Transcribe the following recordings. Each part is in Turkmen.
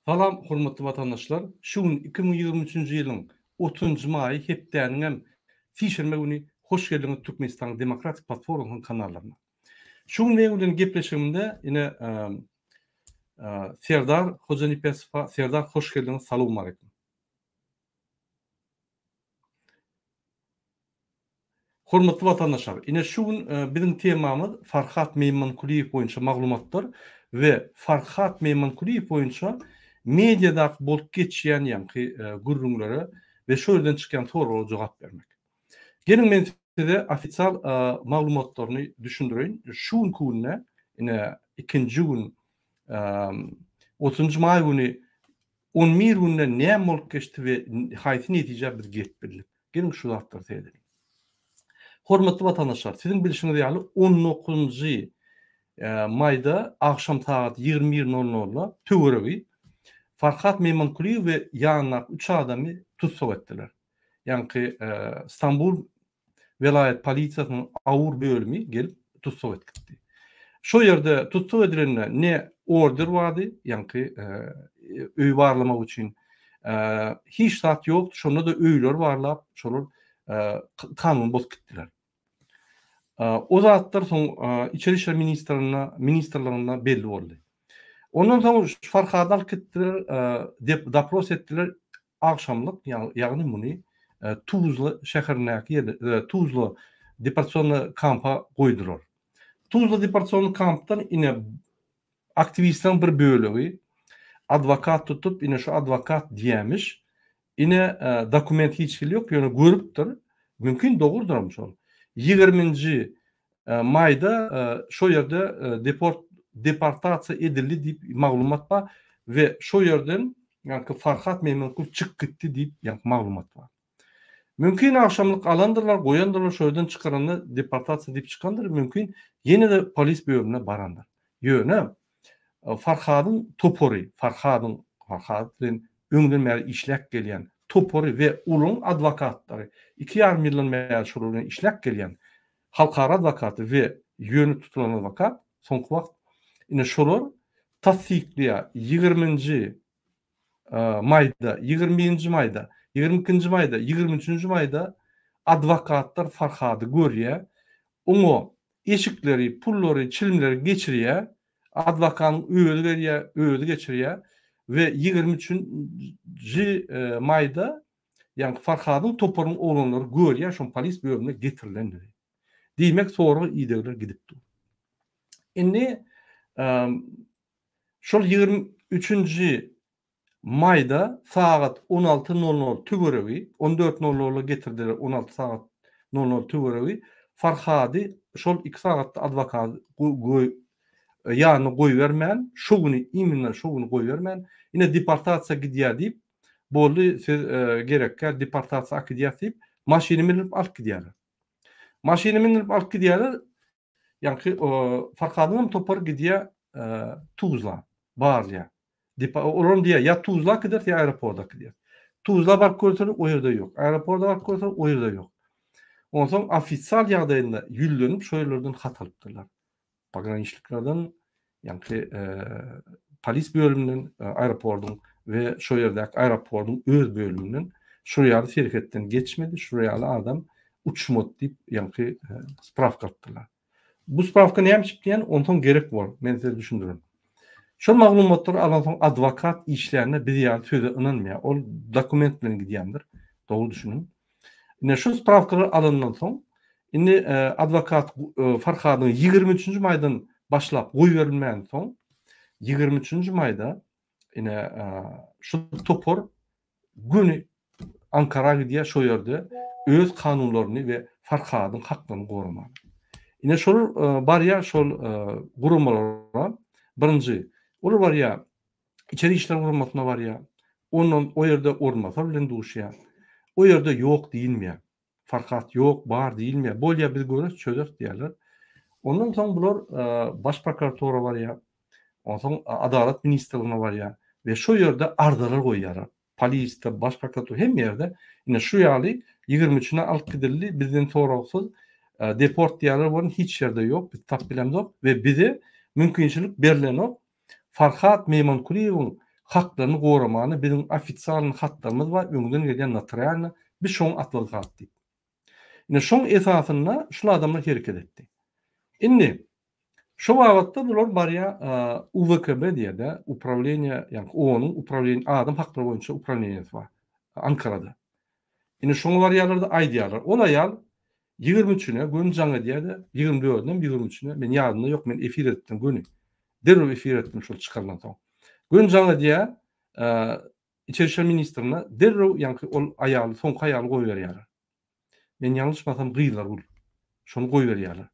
Salam hormatly vatandaşlar. Şuň 2023-nji ýylyň 30-njy maýy hepdäniň hem sişirme güni hoş geldiňiz Türkmenistan Demokratik Platformasynyň kanallarına. Şuň meňden gepleşigimde ine Serdar Hojanipesova. Serdar hoş geldiňiz. Salam aleykum. Hormatly vatandaşlar, ine şuň biziň temamyz Farhat Meýmankuliýew boýunça maglumatlar we Farhat Meýmankuliýew boýunça mediada bolup geçýän ýa-ni gurrunlara we şo ýerden çykan soralara jogap bermek. Gelin men size ofisial maglumatlaryny düşündireyim. Şuň kunna ine 2-nji gün 30-njy maý güni 11 günde näme bolup geçdi we haýsy netije biz getip bildik. Gelin şu zatlary seýrelim. Hormatly vatandaşlar, sizin bilişiniz ýaly 19-njy maýda akşam saat 21:00'da töweregi Farhat Meýmankuliýew we ýanyna 3 adamy tutsak etdiler. Ýani İstanbul Velayet Polisiýasynyň awur bölümi gelip tutsak etdi. Şo ýerde tutsak edilenler ne order bardy, ýani öý barlamak üçin hiç zat ýok, şonda da öýler barlap, şolar kanun bozup gitdiler. O zatlar soň İçeri işler ministrleriňe belli boldy. Ondan soň Farhady alyp gitdiler, dopros etdiler akşamlyk, ýagny muny Tuzla şäherindäki ýerde, Tuzla deportasiýonly kampa goýdular. Tuzla deportasiýonly kampdan ine aktivistleriň bir bölegi advokat tutup, ine şu advokat diýämiş, ine dokument hiç ýok, ýöne görüpdir, mümkin dogurdurmuş ol. 20-nji maýda şo ýerde deportasiýa edildi diýip maglumat bar we şo ýerden ýani Farhat Meýmankuliýew çykyp gitdi diýip ýani maglumat bar. Mümkin akşamlyk alandyrlar, goýandyrlar, şo ýerden çykaranda deportasiýa diýip çykandyr, mümkin ýene de polis bölümine barandyr. Ýöne Farhadyň topory, Farhadyň öňden bäri işläp gelýän topory we ulun adwokatlary 2,5 milyon meýal şurulun işläp gelýän halkara adwokaty we ýöne tutulan adwokat soňky wagt ine şolar tasdikliýa 20-nji maýda, 21-nji maýda, 22-nji maýda, 23-nji maýda adwokatlar Farhady görýär, oňa eşikleri, pullary, çilimleri geçirýär, adwokatyň öýüne berýär, öýüne geçirýär ve 23-nji maýda ýani Farhadyň toporyň oglanlary görýär, şo polis bölümine getirilendi. Diýmek soňra ideler gidipdi. Indi şol 23-nji maýda saat 16:00 töweregi, 14:00'a getirdiler, 16 saat 00 töweregi Farhady şol 2 saatda adwokat ýany goýbermän, şo güni imенно şo güni goýbermän, ine deportasiýa gidýär diýip boldy, siz gerekkä deportasiýa gidýär diýip maşyny minip alyp gidýärler. Maşyny minip alyp gidýärler. Ýani Farhadyň topory gidýär Tuzla, barlya. Olam diýär, ýa Tuzla gider, ýa aeroportda gider. Tuzla bar götürip o ýerde ýok. Aeroportda bar götürip o ýerde ýok. Ondan soň ofisial ýagdaýynda ýüllenip şo ýerlerden hat alypdyrlar. Pograniçliklerden, ýani polis bölümünden, aeroportun ve şo ýerdäki aeroportun öz bölümünden şo ýaly şerhetden geçmedi, şo ýaly adam uçmady diýip ýani spravka atdylar. Bu spravka näme diýen, ondan gerek bar. Men size düşündürün. Şol maglumatlary alan soň adwokat işlerine bir ýaly söze ynanmaýar. Ol dokument bilen gidýändir. Dogry düşünün. Ine şu spravkalar alandan soň indi adwokat Farhadyň 23-nji maýdan başlap goýberilmän soň 23-nji maýda ine şu topor güni Ankara gidýär, şo ýerde öz kanunlaryny we Farhadyň haklaryny gorumak. Ine şol bar ýa şol gurulmalar birinji olar bar ýa içeri işler gurulmasyna bar ýa onuň o ýerde ornmasar bilen duşýar. O ýerde ýok diýilmeýär. Farhat ýok, bar diýilmeýär. Bolýa biz görüş çözer diýerler. Ondan soň bular baş prokuratura bar ýa, ondan soň adalet ministrligine bar ýa we şo ýerde ardalar goýýar. Polisde, baş prokuratura hem ýerde ine şu ýaly 23-ne alyp gidildi. Bizden soragsız deport diýerler, bolan hiç ýerde ýok, biz tap bilemdik we bize mümkinçilik berilen o Farhat Meýmankuliýewiň haklarını goramany bizim ofitsial hatlarymız var, öňden gelýän notarialny biz şoň advokat diýip. Ine şoň esasynda şol adamlar hereket etdi. Indi şu wagtda bular barya UVKB diýede upravlение, ýani onuň upravlение adam hakları boýunça upravleniýeti var Ankarada. Indi şoň barýalarda aýdýarlar. Ol aýal 23-üne gün jaňa diýerde 24-den 23-üne men ýadymda ýok, men efir etdim günü. Derrüw efir etdim şol çykarlan soň. Gün jaňa diýär İçeri İşler Ministrine derrüw ýani ol aýaly soňky aýaly goýberýärler. Men ýalňyşmasam gyýlar ul. Şonu goýberýärler.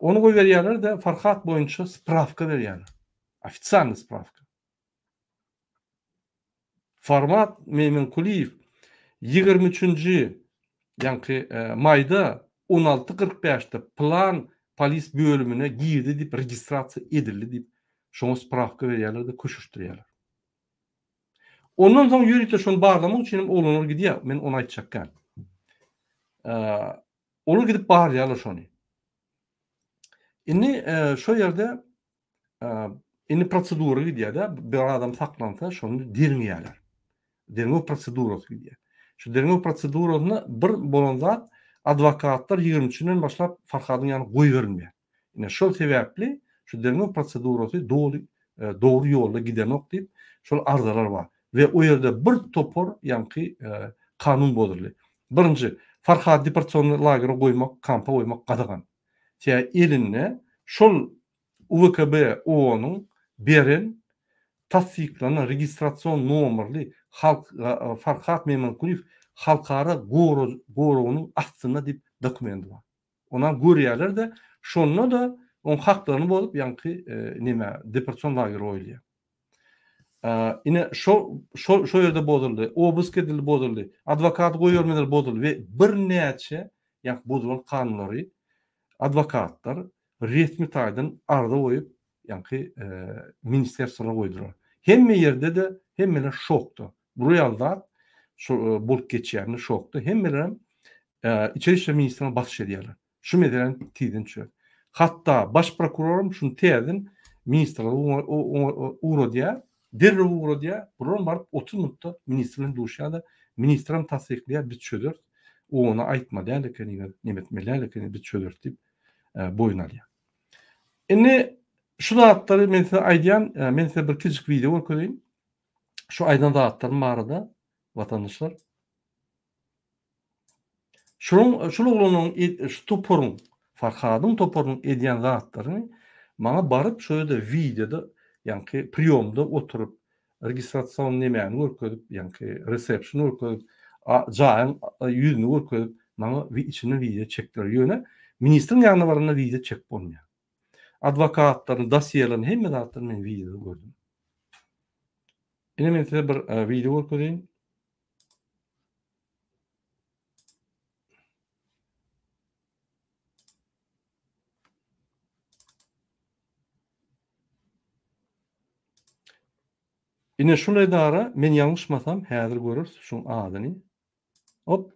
Onu goýberýärler de Farhat boýunça spravka berýärler. Ofitsialny spravka. Format Meymen Kuliýew 23-nji ýani maýda 16:45-de plan polis bölümine girdi diýip registrasiýa edildi diýip şoňa spravka berýärler de köşüşdirýärler. Ondan soň ýürüýte şonu barlamak üçin olanlar gidýär. Men onu aýtjakkan. Olur gidip barýarlar şonu. Indi şo ýerde indi prosedura gidýär-de, bir adam saklansa şonu dirňýärler. Derňew prosedurasy gidýär. Şu derňew prosedurasyny bir bolan zat adwokatlar 23-den başlap Farhadyň ýanyna goýbermýär. Ine şol sebäpli şu derňew prosedurasy dogry ýolda gidenok diýip şol arzalar bar. Ve o ýerde bir topor ýanky kanun bozuldy. Birinji Farhad deportasiýon lageryna goýmak, kampa goýmak gadagan. Şeýle eline şol UVKB onuň beren tasdiklanan registrasiýon nomerli Farhat Meymen Kuliýew halkara gorugynyň astyna diýip dokument bar. Ona görýärler de şonda da on haklaryny bozup ýanky nime deportasiýon lagery goýulýar. Ine şo ýerde bozuldy, obüsk edildi bozuldy, adwokat goýbermediler bozuldy we bir näçe ýa bozulan kanunlary adwokatlar resmi taýdan arda goýup ýa-ni ministersiýalara goýdular. Hemme ýerde de hemmeler şokdy. Bu ýalda bolup geçýärni şokdy. Hemmeler İçeri İşler Ministrine basyş edýärler. Şu medelen tidin çö. Hatta baş prokurorum şunu täzin ministrlara uğra diýär. Derrüw uğra diýär. Buran barıp 30 minutda ministrin duşýada ministram tasdikleýär, biz çözer. O ona aýtmady ýa-ni nimetmelerle biz çözer diýip boyun alýar. Indi şu zatları men size aýdýan, men size bir kiçik video görýän. Şu aýdan zatlaryň barada vatandaşlar. Şol oglunyň şu toporun Farhadyň toporun edýän zatlaryny maňa baryp şu ýerde videoda ýani priýomda oturup registrasiýon nemäni görkezip ýani reception görkezip jaýyň ýüzüni görkezip maňa içine video çekdir ýöne ministrin ýanyna baranda video çek bolmaýar. Adwokatlaryň dosiýalaryny hemme zatlaryny men videoda gördüm. Ine men size bir video görkezýän. Ine şunu edara men ýalňyşmasam häzir görürsiz şuň adyny. Hop.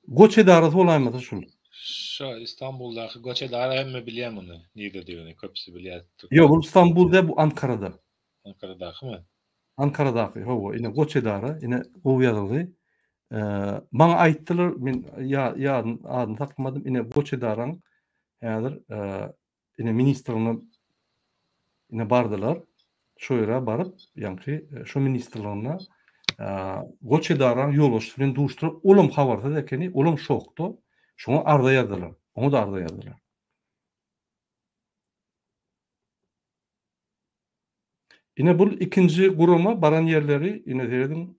Goç edarasy bolaýmasa şul. Şu İstanbul'daki Goç Edara hemme bilýän muny. Nirde diýeni köpüsi bilýär. Ýok, bu İstanbulda, bu Ankarada. Ankaradaky mı? Ankaradaky, howa, ine Goç Edara, ine o ýazyldy. Maňa aýtdylar, men ýa adyny tapmadym. Ine Goç Edaraň häzir ine ministrine ine bardylar. Şo ýere baryp, ýani şo ministrligiňe Goç Edaraň ýolbaşçy bilen duşdurup, olam habarda ekeni, olam şokdy. Şoňa arda ýazdylar. Onu da arda ýazdylar. Ine bu ikinji guruma baran ýerleri ine dedim.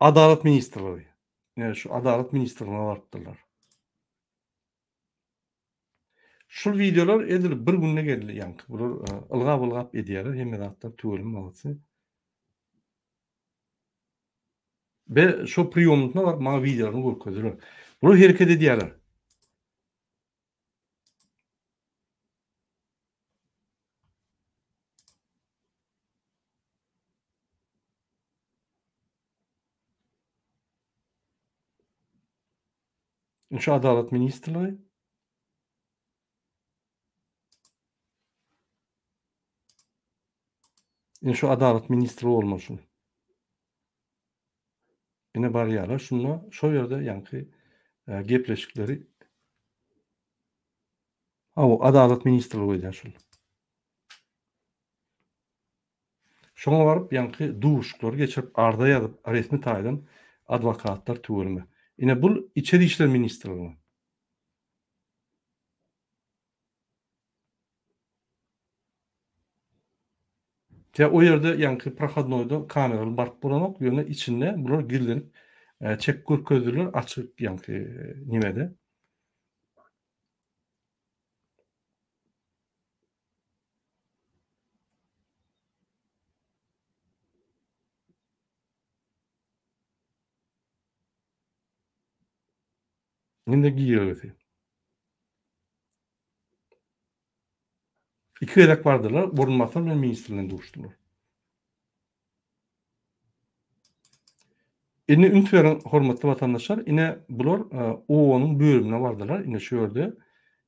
Adalet ministrleri. Yani şu adalet ministrine bardylar. Şu videolar edilip bir günde geldi ýani. Bular ılgap edýärler, hemme zatlar töwelim bolsa. Ve şu priyomunda var, maňa videolaryny görkezdiler. Bular hereket edýärler. Şu Adalet Ministrligi şu Adalet Ministri bolmaşyn. Ine barýarlar, şunda şo ýerde ýanky gepleşikleri o Adalet Ministrligi edýär şol. Şoňa baryp ýanky duşuklar geçirip arda ýazyp resmi taýdan adwokatlar töwerme. Ine bul İçeri İşler Ministrligi. Ya o ýerde ýanky prohodnoýda kameraly bark bolanok ýöne içinde bular girlenip çek görkezdiler açyk ýanky nimede. Ninde giýýärdi. İki edek bardylar, Burunmatar we ministrliginden duşdular. Ine ünt beren hormatly watandaşlar, ine bular OON'un bölümine bardylar. Ine şu ýerde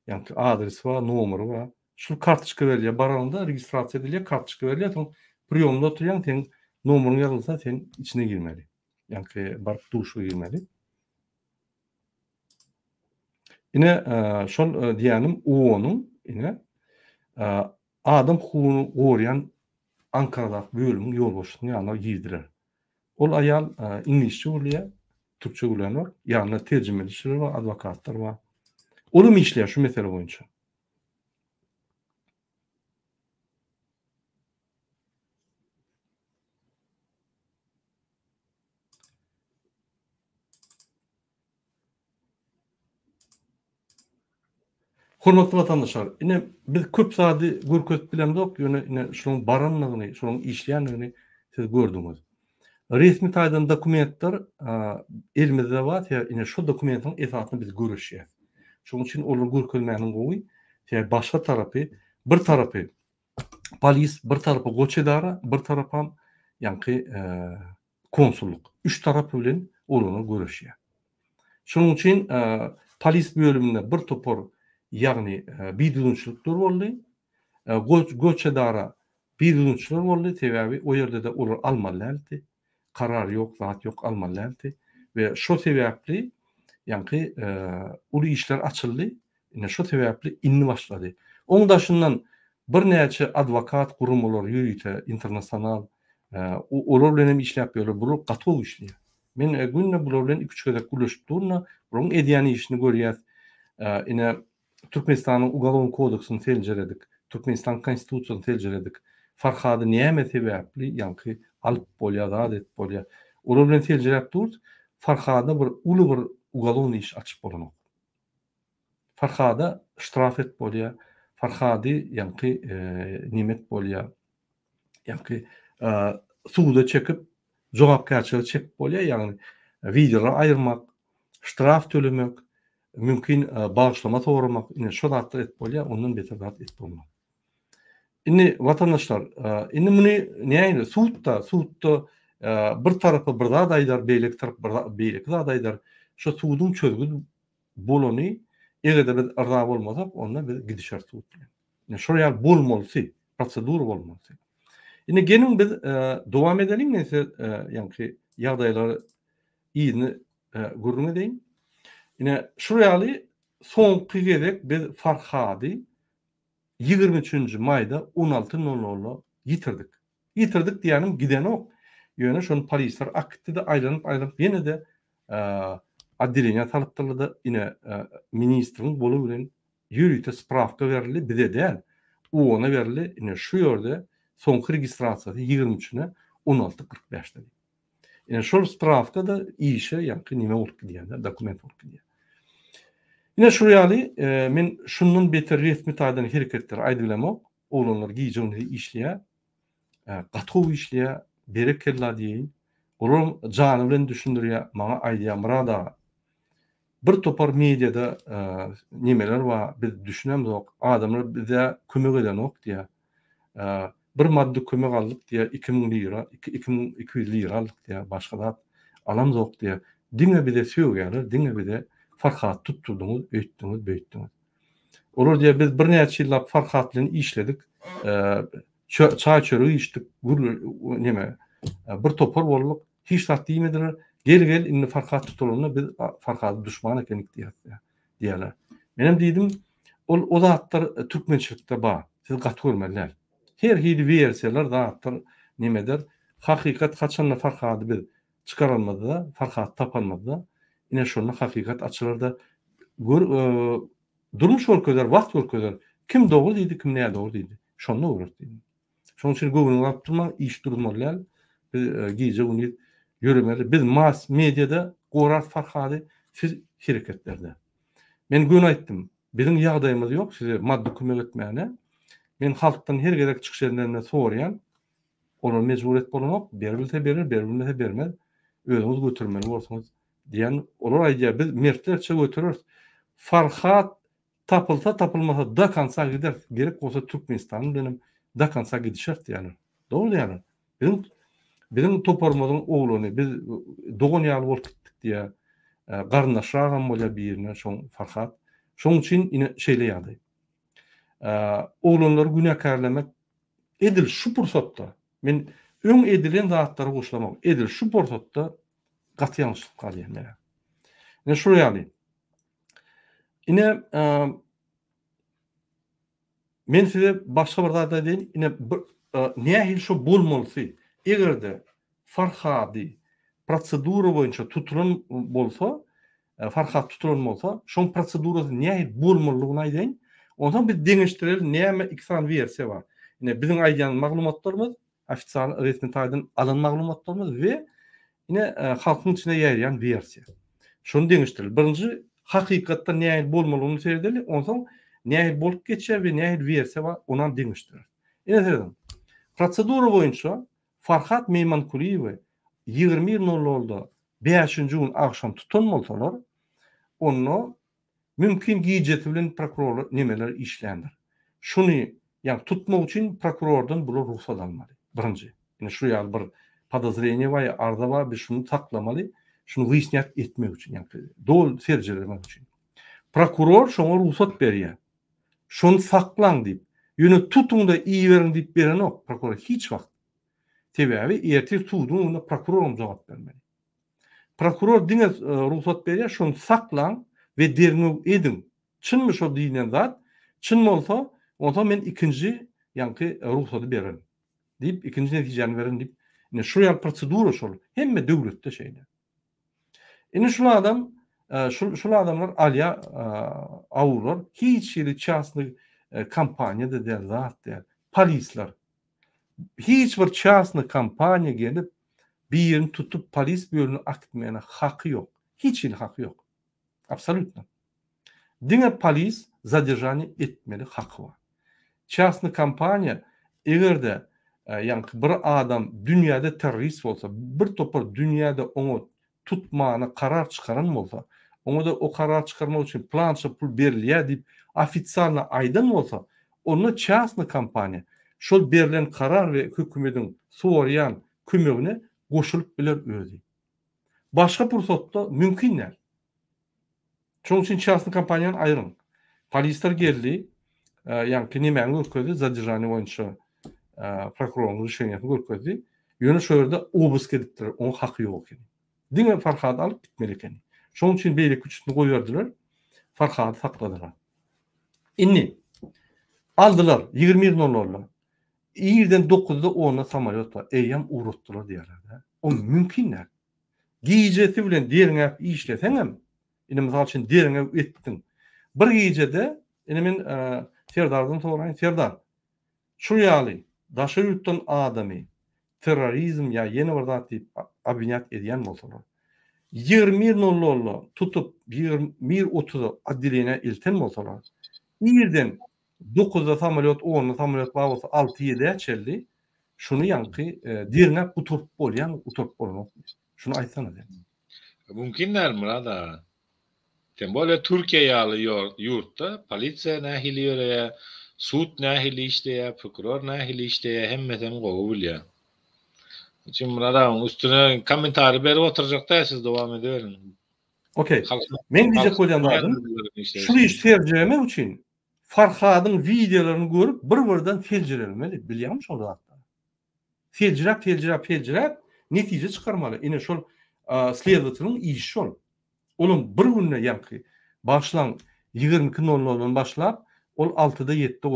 ýanky adresi we nomery we şu kartçyka berýär, baranda registrasiýa edilýär, kartçyka berýär, soň priýomda oturýan teň nomeryň ýazylsa sen içine girmeli. Ýanky baryp duşuga girmeli. Ine şol diýenim OON'un ine adam hukugyny gorýan Ankara'da bölümün ýolbaşyny ýanyna girdiler. Ol aýal ingilisçe bilýär, türkçe bilýär, ýanyna terjimeliçiler we adwokatlar we olum işleýär şu mesele boýunça. Hormatly watandaşlar, ine biz köp sady görkezip bilemdik, ýöne ine şonuň baranlygyny, şonuň işleýänligini siz gördüňiz. Resmi taýdan dokumentler elimizde bar, ine şu dokumentin esasyny biz görüşýär. Şonuň üçin olar görkezmäniň gowy, başga tarapy, bir tarapy polis, bir tarapy goç edara, bir tarapam ýanky konsulluk. Üç tarap bilen olany görüşýär. Şonuň üçin polis bölüminde bir topar ýagny bidunçluklar boldy. Goç edara bidunçluklar boldy, sebäbi o ýerde de olar almalydy. Karar ýok, zat ýok, almalydy we şo sebäpli ýanky uly işler açyldy. Ine şo sebäpli inni başlady. Oňdaşyndan bir näçe adwokat gurumlar ýürüýte, internasional olar bilen hem işläp ýörler, bular gaty işleýär. Men günne bular bilen 2-3 gezek güleşip durna, buların edýän işini görýär. Ine Türkmenistanyň Ugalowny kodeksyny teljeredik, Türkmenistan konstitusiýasyny teljeredik. Farhady näme sebäpli ýanky alyp bolýar, adet bolýar. Olar bilen teljerep durdy. Farhada bir uly bir Ugalowny iş açyp bolanok. Farhada ştraf et bolýar. Farhady ýanky nimet bolýar. Ýanky suwda çekip jogapkärçilik çekip bolýar, ýagny videolar aýyrmak, ştraf tölemek, mümkin bağışlama toğramak, ine şo zatlar et bolýar, ondan beter zat et bolmak. Indi watandaşlar, indi muny näýe suwtda bir tarapy bir zat aýdar, beýlek tarap beýlek zat aýdar. Şo suwdyň çözgü bolany egerde biz arza bolmasak, onda biz gidişer suwd bilen. Ine şo ýaly bolmalysy, prosedur bolmalysy. Indi genim biz dowam edelim näse ýanky ýagdaýlary iýini görüň edeýin. Ine şu ýaly soňky gezek biz Farhady 23 maýda 16:00 ýitirdik. Ýitirdik diýenim gidenok. Ýöne şonu polisler akitde aýlanyp ýene de addeleniýa talypdyrdy. Ine ministriň bolu bilen ýürüýte spravka berildi, bize däl. Ona berildi. Ine şu ýerde soňky registrasiýasy 23-ne 16:45'de. Ine şol spravka da işe ýanky nime bolup gidýär, dokument bolup gidýär. Ine şu ýaly men şundan beter resmi taýdan hereketler aýdylamok, olanlar giýjegini işleýär, gaty işleýär, berekella diýin. Olar jany bilen düşündürýär, maňa aýdýan da bir topar mediada nimeler var, biz düşünemzok, adamlar bize kömek edenok diýär. Bir maddi kömek aldyk diýär, 2000 lira, 2200 lira aldyk diýär, başga da alamzok diýär. Diňe bize söýýärler, diňe bize Farhat tutturduňyz, öýtdiňiz, beýtdiňiz. Olar diýär, biz bir näçe ýyllap Farhat bilen işledik. Çay çörügi içdik, nime bir topar bolduk, hiç tat diýmediler. Gel indi Farhat tutulanyna biz Farhaty düşman ekenik diýerler. Menem diýdim, o zatlar türkmençilikde bar. Siz gat görmeliler. Her hili berseler zatlar nimeder? Hakikat kaçanla Farhaty biz çıkaralmady da, Farhat tapalmady da. Ine şonu hakikat açylar da durmuş bolýar, wagt bolýar. Kim dogry diýdi, kim näme dogry diýdi. Şonu öwrüp diýdim. Şonuň üçin göwüni gapdyrma, iş durmalylar. Biz giýje uny yürümeli. Biz mass mediada gorar Farhaty siz hereketlerde. Men gün aýtdym. Bizim ýagdaýymyz ýok, size maddi kömek etmäne. Men halkdan her gerek çykşanlarına soraýan, olar mejburet bolanok, berilse berer, berilmese bermez. Özüňiz götürmeli bolsaňyz diýen, olar aýdýar, biz mertlerçe götürürüz. Farhat tapılsa tapılmasa da kansa gider. Gerek olsa Türkmenistan'ın benim da kansa gidişert yani. Doğru yani. Bizim toparmadan oğlunu biz doğun ýaly bolup gittik diye garnaşragam bolýar birine şoň Farhat. Şoň üçin ine şeýle ýaly. Oğlanları günäkärlemek edil şu pursatda. Men öň edilen zatlary goşlamak. Edil şu pursatda gaty ýançlyk galýar mene. Ne şu ýaly. Ine men size başga bir zat aýdyn, ine nähil şu bolmalysy. Egerde Farhaty prosedura boýunça tutulan bolsa, Farhat tutulan bolsa, şoň prosedurasy nähil bolmalygyny aýdyn. Ondan bir deňeşdirel näme iksan berse bar. Ine biziň aýdýan maglumatlarymyz, ofisial resmi taýdan alan maglumatlarymyz we ine halkyň içine ýaýran versiýa. Şonu deňeşdirel. Birinji hakykatda nähil bolmalygyny söýdeli, ondan nähil bolup geçer we nähil berse bar, onan deňeşdirel. Ine dedim. Prosedura boýunça Farhat Meymankuliýew 20:00'da 5-nji gün akşam tutan bolsalar, onu mümkin giýjeti bilen prokuror nimeler işlendir. Şunu ýa tutmak üçin prokurordan bular ruhsat almaly. Birinji. Ine şu ýaly bir podozrenie we arda bar, biz şunu taklamaly, şunu wyýsňat etmek üçin, ýa-ni dol serjelemek üçin. Prokuror şoňa ruhsat berýär. Şonu saklaň diýip, ýöne tutuňda iý berin diýip beren ok, prokuror hiç wagt. Sebäbi ertir tutuň, onda prokurorum jogap bermeli. Prokuror diňe ruhsat berýär, şonu saklaň ve derni edin. Çynmy şo diýilen zat? Çyn bolsa, onda men ikinji ýa-ni ruhsaty bererim. Diýip ikinji netijeni bererim diýip, ine şu ýaly prosedura şol. Hemme döwletde şeýle. Ine şu adamlar alýa awurlar, hiç ýeri çasny kampaniýada der zat der. Polisler. Hiç bir çasny kampaniýa gelip bir ýerini tutup polis bölüni akitmeyene haky ýok. Hiç ýeri haky ýok. Absolutno. Diňe polis zadержание etmeli haky var. Çasny kampaniýa egerde ýa-ni bir adam dünýäde terrorist bolsa, bir topar dünýäde onu tutmany karar çıkaran bolsa, ona da o karar çıkarmak üçin plança pul berilýär diýip ofisialna aýdan bolsa, onu çasny kampaniýa şol berilen karar we hökümetiň soraýan kömegine goşulyp biler özi. Başga pursatda mümkinler. Şoň üçin çasny kampaniýany aýryň. Polisler geldi, ýa-ni nimäni görkezdi, zadержание boýunça prokurorun rüşeniýetini görkezdi. Ýöne şu ýerde obısk edipdiler, onuň haky ýok eken. Diňe Farhaty alyp gitmeli eken. Şoň üçin beýle küçükni goýberdiler, Farhaty sakladylar. Inni aldylar 20:00'da. İýerden 9-da 10-a samolyot bar. Eýem urutdylar diýerler. O mümkinler. Giýjeti bilen deriňe işleseňem, ine mysal üçin deriňe etdiň. Bir giýjede ine men Serdardan soraýyn, Serdar. Şu ýaly daşa ýurtdan adamy terrorizm ýa ýene bir zat diýip abinat edýän bolsalar. 20:00'da tutup 20:30'da adliýene ilten bolsalar. Ýerden 9'da samolyot, 10'da samolyot bar bolsa 6-7'de çeldi. Şunu yankı dirine uturup bolyan. Şunu aýtsana. Mümkinler Murada. Böyle Türkiye ýaly ýurtda polisiýa nähili ýöreýär, sud nähili işleýär, prokuror nähili işleýär, hemmeten gowy bilýär. Için Murada üstüne komentary berip oturjakda siz dowam edeberin. Okey. Men diýjek bolýanlarym şunu iş terjime üçin Farhadyň videolaryny görüp bir-birden feljirelemeli. Bilýärmi şol zatda? Feljirap netije çykarmaly. Ine şol sledetynyň işi şol. Onun bir günne ýanky başlan 22:00'dan başlap ol 6-da 7-de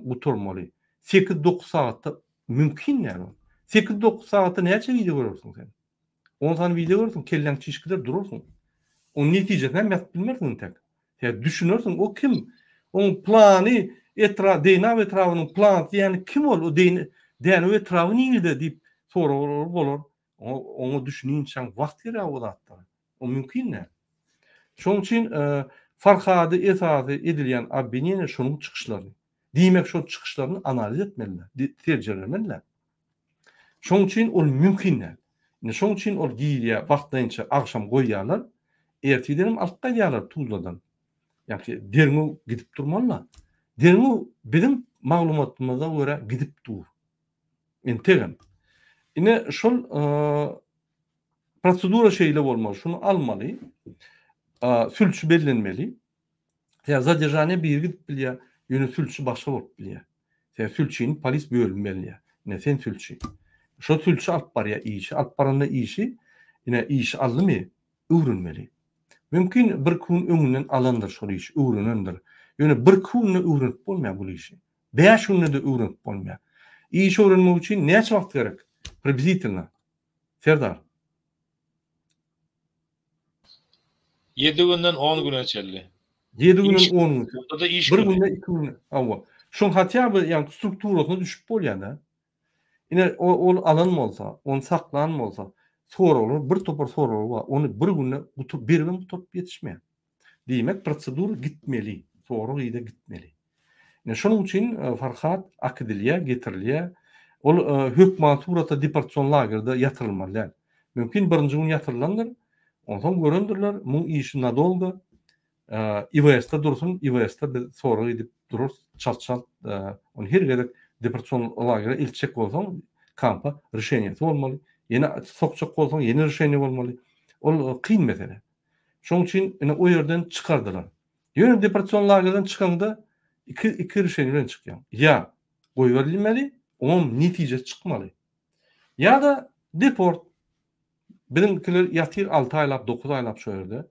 oturmaly. 8-9 saatda mümkin näme? 8-9 saatda näçe video görürsiň sen? 10 tane video görürsiň, kellen çişkiler durursyň. O netijeden näme bilmersiň tek. Ya düşünürsiň o kim? Onun plany dynam etrawynyň plany ýani kim ol? O dynam etrawy niňde diýip soralar bolar. Onu düşünýänçe wagt gerek o zatda. O mümkin näme? Şoň üçin Farhady esasy edilýän abinine şonuň çykyşlaryny. Diýmek şol çykyşlaryny analiz etmeliler, terjelemeliler. Şoň üçin ol mümkin näme? Şoň üçin ol giýýär wagtynça akşam goýýarlar, erteden altta ýalar tuzladan. Ýani derňi gidip durmalylar. Derňi bizim maglumatymyza görä gidip dur. Entegem. Ine şol prosedura şeýle bolmaly, şunu almaly. Sülçü bellenmeli. Ya zadержание bir gidip bilýär, ýöne sülçü başga bolup bilýär. Sen sülçüni polis bölünmeli. Ne sen sülçü. Şo sülçü alyp barýar işi, alyp baranda işi, ine işi aldymy, öwrenmeli. Mümkin bir gün öňünden alandyr şol iş, öwrenendir. Ýöne bir günne öwrenip bolmaýar bu işi. 5 günne de öwrenip bolmaýar. İş öwrenmek üçin näçe wagt gerek? Приблизительно. Serdar. 7 günden 10 güne çelli. 7 günden 10 gün. Onda da iş bir günü. günde 2 gün. Awa. Şoň hatya bir ýani strukturasyna düşüp bolýar-da. Ine ol alanmalsa, onu saklanmalsa, soralar, bir topar soralar var. Onu bir günde bir gün tutup yetişmeýär. Diýmek prosedur gitmeli, soru ýa-da gitmeli. Ine şonuň üçin Farhat akdilýär, getirilýär. Ol hökümet surata deportasyon lagerda ýatyrylmaly. Mümkin birinji gün ýatyrylandyr. Ondan görendirler, bu işi nadoldu. İVS'de dursun, İVS'de sonra gidip durur, çat, onu her gerek deportasyon lagere ilçek olsan, kampa решениýeti bolmaly. Yine sokçak olsan, yeni решение bolmaly. O kıyın mesele. Şoň üçin o yerden çıkardılar. Ýöne deportasyon lagerden çykanda iki решение bilen çykýan. Ya goýberilmeli, onun netije çykmaly. Ya da deport bizimkiler ýatyr 6 aýlap, 9 aýlap şo ýerde.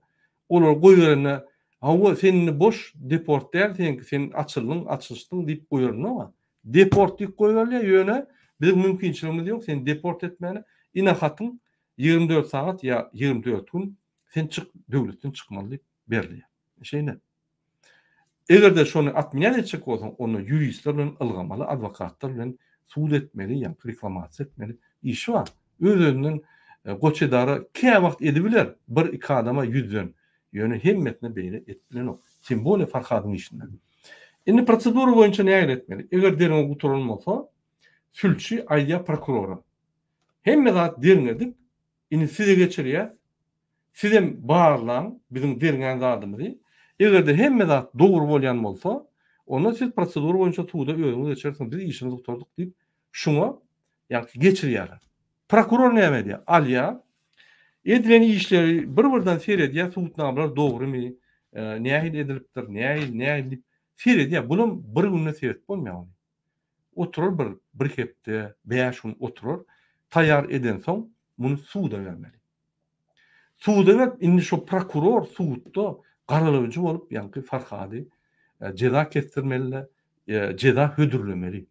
Olar goýberene, "Hawa seni boş deport däl, sen açyldың" diýip goýberene ama deport diýip goýberler ýöne bizim mümkinçiligimiz ýok. Sen deport etmäni, ine hatyň 24 saat ýa 24 gün sen çık döwletden çykmaly diýip berilýär. Şeýle. Egerde şonu atmaýan etjek bolsaň, onu ýuristler bilen ylgamaly, adwokatlar bilen suud etmeli, ýa reklamasiýa etmeli. İşi var. Özünden goçedara käme wagt edibiler. Bir iki adama yüzden. Ýöne hemmetine beýle etdilen o. Sen bole Farhadyň işinden. Indi prosedura boýunça näme etmeli? Eger derňe guturulmasa, sülçü aýdýar prokurora. Hemme zat derňedik, indi size geçirýär. Sizem barlan, bizim derňen zadymyzy. Egerde hemme zat dogry bolýan bolsa, onda siz prosedura boýunça suwda özüňiz geçersiň, biz işimizi guturduk diýip şuňa ýa-ni geçirýärler. Prokuror näme diýär? Alýa edilen işleri bir-birden seredýär, suwtnameler dogrymy, nähil edilipdir, nähil diýip seredýär. Bunun bir günde seredip bolmaýar. Oturur bir hepde, 5 gün oturur, taýýar eden soň muny suwda bermeli. Suwda berip, indi şo prokuror suwtda garalawjy bolup, ýani Farhady jeza kestirmeli, jeza hödürlemeli.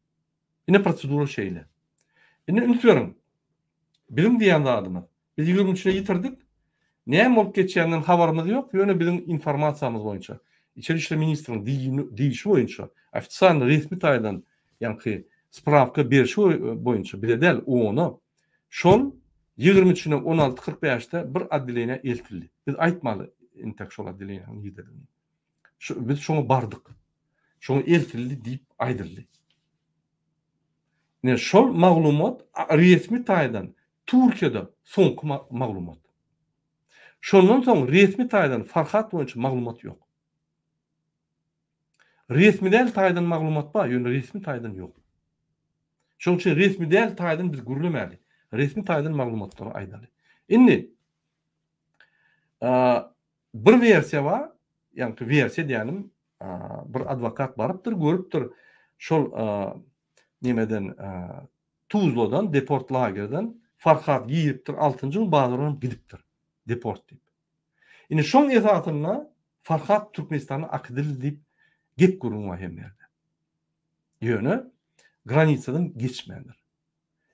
Ine prosedura şeýle. Indi ünsüyorum. Bizim diýen zadymyz. Biz 23-ne ýitirdik. Näme bolup geçýändiň habarymyz ýok. Ýöne bizim informasiýamyz boýunça, İçeri İşler Ministriniň diýişi boýunça, ofitsial resmi taýdan, ýani spravka berişi boýunça biledel onu şol 23-ne 16:45-de bir adliýene eltildi. Biz aýtmaly intek şol adliýanyň ýerlerini. Biz şoňa bardyk. Şoňa eltildi diýip aýdyldy. Ne şol maglumat resmi taýdan Türkiýede soňky maglumat. Şondan soň resmi taýdan Farhat boýunça maglumat ýok. Resmi däl taýdan maglumat bar, ýöne resmi taýdan ýok. Şoň üçin resmi däl taýdan biz gürlemäli. Resmi taýdan maglumatlary aýdaly. Indi bir versiýa bar, ýani versiýa diýenim, bir adwokat barypdyr, görüpdir. Şol nimeden Tuzla'dan, deport lagerden Farhat giyipdir, 6-njy yıl bazardan gidipdir. Deport dip. Indi şoň esatyna Farhat Türkmenistana akdil dip gep gurulma hem ýerde. Ýöne granitsadan geçmendir.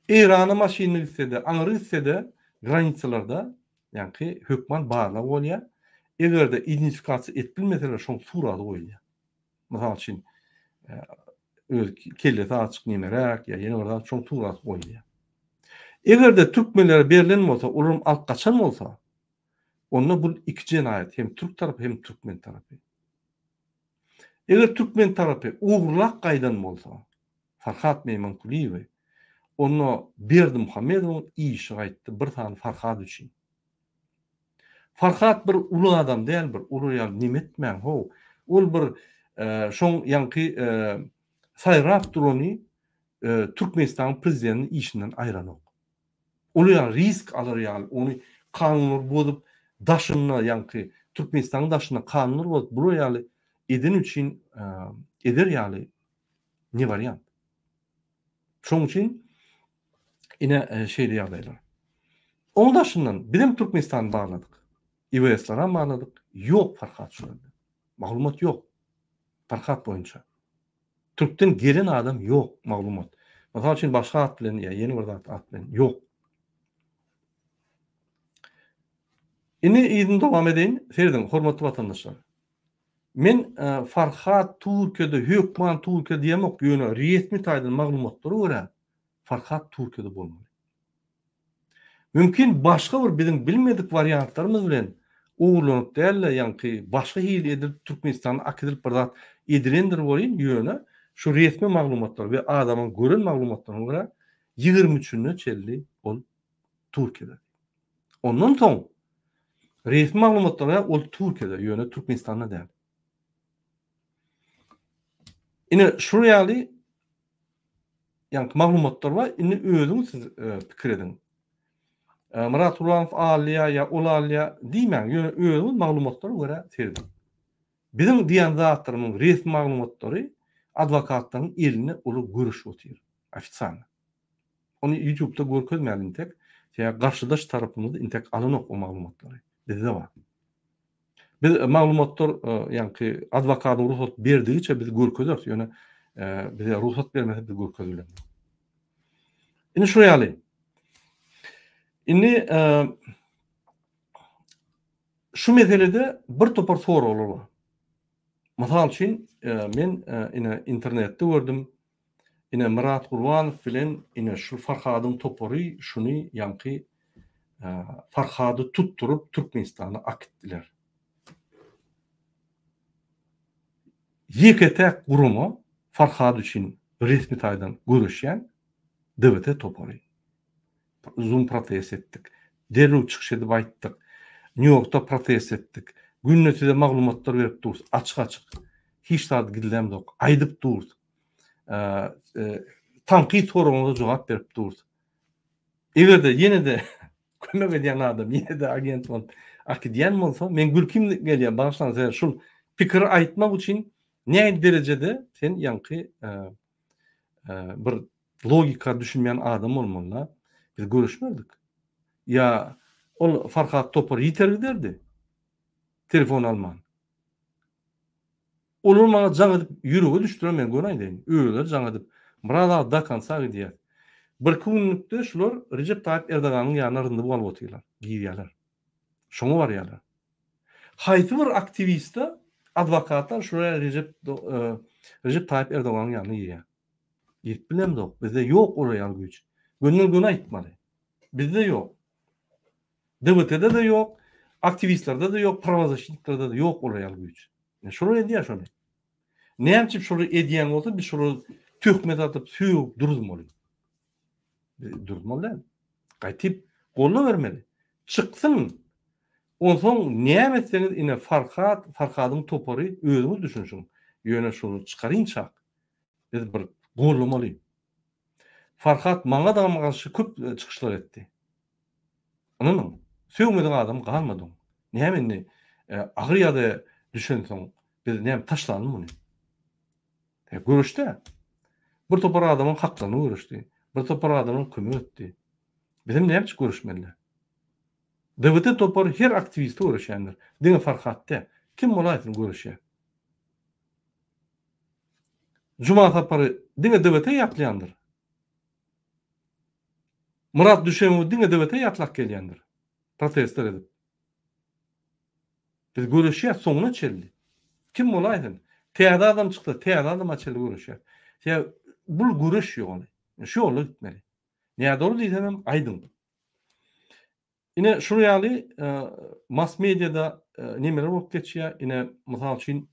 İran'a maşinini gitsede, aňyry gitsede granitsalarda ýani hökman barlap bolýar. Egerde identifikasiýa etbilmeseler şoň surady goýulýar. Mysal üçin öz kellesi açyk nemerek ya ýene orada çoň surady goýulýar. Egerde türkmenlere berilen bolsa, ulum alt gaçan bolsa, onda bu iki cinayet, hem Türk tarapy hem Türkmen tarapy. Eger Türkmen tarapy ugrulak gaýdan bolsa, Farhat Meymankuliýew onu Berdi Muhammedow işi gaýtdy bir tane Farhat üçin. Farhat bir ulu adam däl, bir ulu ýaly nimetmän ho. Ol bir şoň ýanky saýrap durany Türkmenistan prezidentiniň işinden aýranok. Ulu ýaly risk alar ýaly, onu kanunlar bozup daşyna ýanky Türkmenistanyň daşyna kanunlar bozup bu ýaly edin üçin eder ýaly ne variant. Şoň üçin ine şeýle ýagdaýlar. Oň daşyndan bizim Türkmenistany bağladyk. İWS'lara bağladyk. Ýok Farhat şurada. Maglumat ýok. Farhat boýunça. Türkden gelen adam ýok maglumat. Mysal üçin başga at bilen ýa ýeni bir at bilen ýok. Ine ýygyny dowam edeýin. Ferdim, hormatly watandaşlar. Men Farhat Türkiýede hökman Türkiýe diýemek ýöne resmi taýdan maglumatlary görä Farhat Türkiýede bolmaly. Mümkin başga bir bizim bilmedik variantlarymyz bilen uğurlanyp däl ýanky başga hili edip Türkmenistany akdilip birdat edilendir bolýan ýöne şu resmi maglumatlar we adamyň gören maglumatlaryna görä 23-nji çelli ol Türkiýede. Ondan soň resmi maglumatlara ol Türkiýede ýöne Türkmenistanda däl. Ine şurýaly ýanky maglumatlar bar, ine özüňiz pikir edin. Murat Uranow alýa ýa ol alýa diýmän, ýöne özüňiz maglumatlara görä serdim. Bizim diýen zatlaryň resmi maglumatlary adwokatlaryň eline ulu görüş otyr, ofitsial. Onu YouTube'da görkezmäli tek, ýa garşydaş tarapymyzda intek alynok o maglumatlary. Bizde bar. Biz maglumatlar ýanky adwokatyň ruhsat berdigiçe biz görkezýär, ýöne bize ruhsat bermese biz görkezýär. Ine şurýaly. Indi şu meselede bir topar soralar bar. Mysal üçin men ine internetde gördüm. Ine Murat Uranow bilen ine şu Farhadyň topary şuny ýanky Farhady tutturup Türkmenistana akitdiler. Ýeketek gurumy Farhady üçin resmi taýdan görüşýän DWT topary. Uzun protest etdik. Derrew çykyş edip aýtdyk. New York'ta protest etdik. Günnetide maglumatlar berip duruz, açyk-açyk. Hiç taýda gidilem dok. Aýdyp duruz. Tanqid soragyna jogap berip duruz. Egerde ýene-de kömek edýän adam, ýene-de agent bolup akidýän bolsa, men gülkim gelýär. Başlan şul pikir aýtmak üçin näme derejede sen ýanky bir logika düşünmeýän adam bolmaly. Biz görüşmedik. Ya ol Farhat Topar ýeter derdi. Telefon alman. Olur maňa jaň edip ýüregi düşdüren men göreýin dedim. Öýle jaň edip Murat da kansa gidýär. Bir günlükde şular Recep Tayyip Erdoganyň ýanyna ryndy bolup otyrlar, giýýärler. Şoňa barýarlar. Haýsy bir aktivistler, adwokatlar şuraya Recep Tayyip Erdoganyň ýanyna giýýär. Gidip bilem dok. Bizde ýok oraya güç. Gönül güne aýtmaly. Bizde ýok. DWT'de de ýok, aktivistlerde de ýok, pravozащитниклerde de ýok oraya güç. Şunu edýär şonu. Näçip şunu edýän bolsa biz şunu töhmet atyp süýüp duruzmaly. durmaly däl. Gaýtyp golla bermeli. Çıksın. Onsoň näme etseňiz ine Farhadyň topary özüňiz düşünşiň. Ýöne şunu çykaryňça biz bir gollamaly. Farhat maňa da garşy köp çykyşlar etdi. Anladın? Söwmediň adam galmady. Näme indi agyr ýa-da düşünseň biz näme taşlandy muny? Görüşde. Bir topar adamın haklaryny görüşdi. Bir topar adamyň kömek etdi. Bizim näme üçin görüşmeli? DWT topar her aktivist görüşýändir. Diňe Farhatda kim bolaýtyn görüşýär? Juma tapary diňe DWT ýatlýandyr. Murat Düşemow diňe DWT ýatlak gelýändir. Protestler edip. Biz görüşýär soňuna çeldi. Kim bolaýtyn? Täze adam çykdy, täze adam açyly görüşýär. Ýa bul görüş ýoly. Şu ýoly gitmeli. Näde ol diýsem aýdym. Ine şu ýaly mass mediada nemeler bolup geçýär. Ine mysal üçin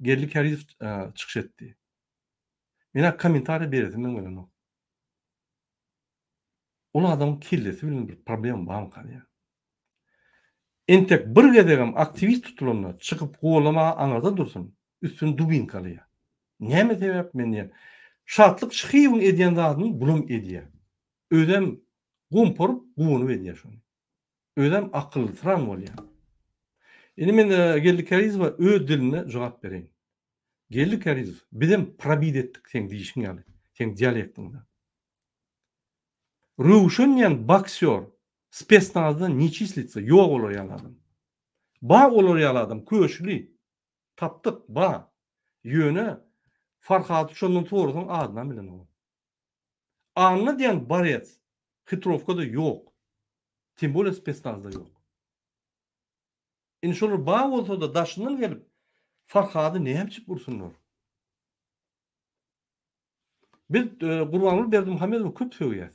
Gerli Kariz çykyş etdi. Mena kommentary berdim men onu. Ol adam killesi bilen bir problem barmy ýa. Entek bir gedegem aktivist tutulanlar çykyp gollama aňarda dursun. Üstün dubin kalýar. Näme sebäp men diýen? Şatlyk şyhyň edýän zadyny bulum edýär. Özem gumpurup guwuny edýär şonu. Özem akylly tran bolýar. Indi men Gerli Kariz we öz diline jogap bereýin. Gerli Kariz bizim probid etdik sen diýişiň ýaly. Sen dialektiňde. Ruşunyan boksör spesnazda ne числится? Yok olur yaladım. Ba olur yaladım. Köşlü. Taptık ba. Yöne Farhat şondan toğrudan adına bilen o. Anlı diyen bariyet. Hitrovkada yok. Tim bole spesnazda yok. İnşallah ba olsa da daşından gelip Farhat'ı ne hemçip vursunlar. Biz Gurbanul Berdimuhamedov köp söýýär.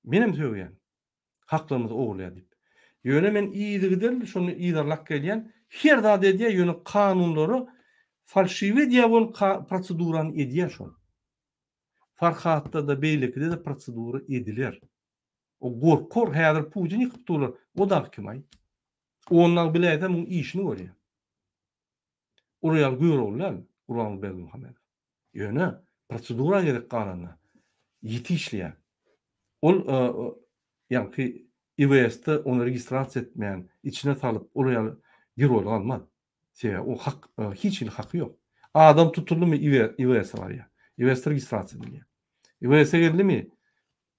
Benim söýýän. Haklarymyzy oğurlaýar diýip. Ýöne men iýdigidel şonu iýdarlak gelýän her zat edýär ýöne kanunlary falşiwe diýen prosedurany edýär şonu. Farhatda da beýlikde de prosedura ediler. O gorkor häzir Putin ýykyp durlar. O da kim ay? Onlar bileýär muň işini görýär. Oraya görürler. Gurbanul Berdimuhamedov. Ýöne prosedura gerek galana. Ýetişliýär. Ol ýa-ni IWS'te onu registrasiýa etmeýän, içine salyp oraya girip almaz. O hak hiç hakkı yok. Adam tutuldu mu IWS var ya. IWS registrasiýa edilýär. IWS'e geldi mi?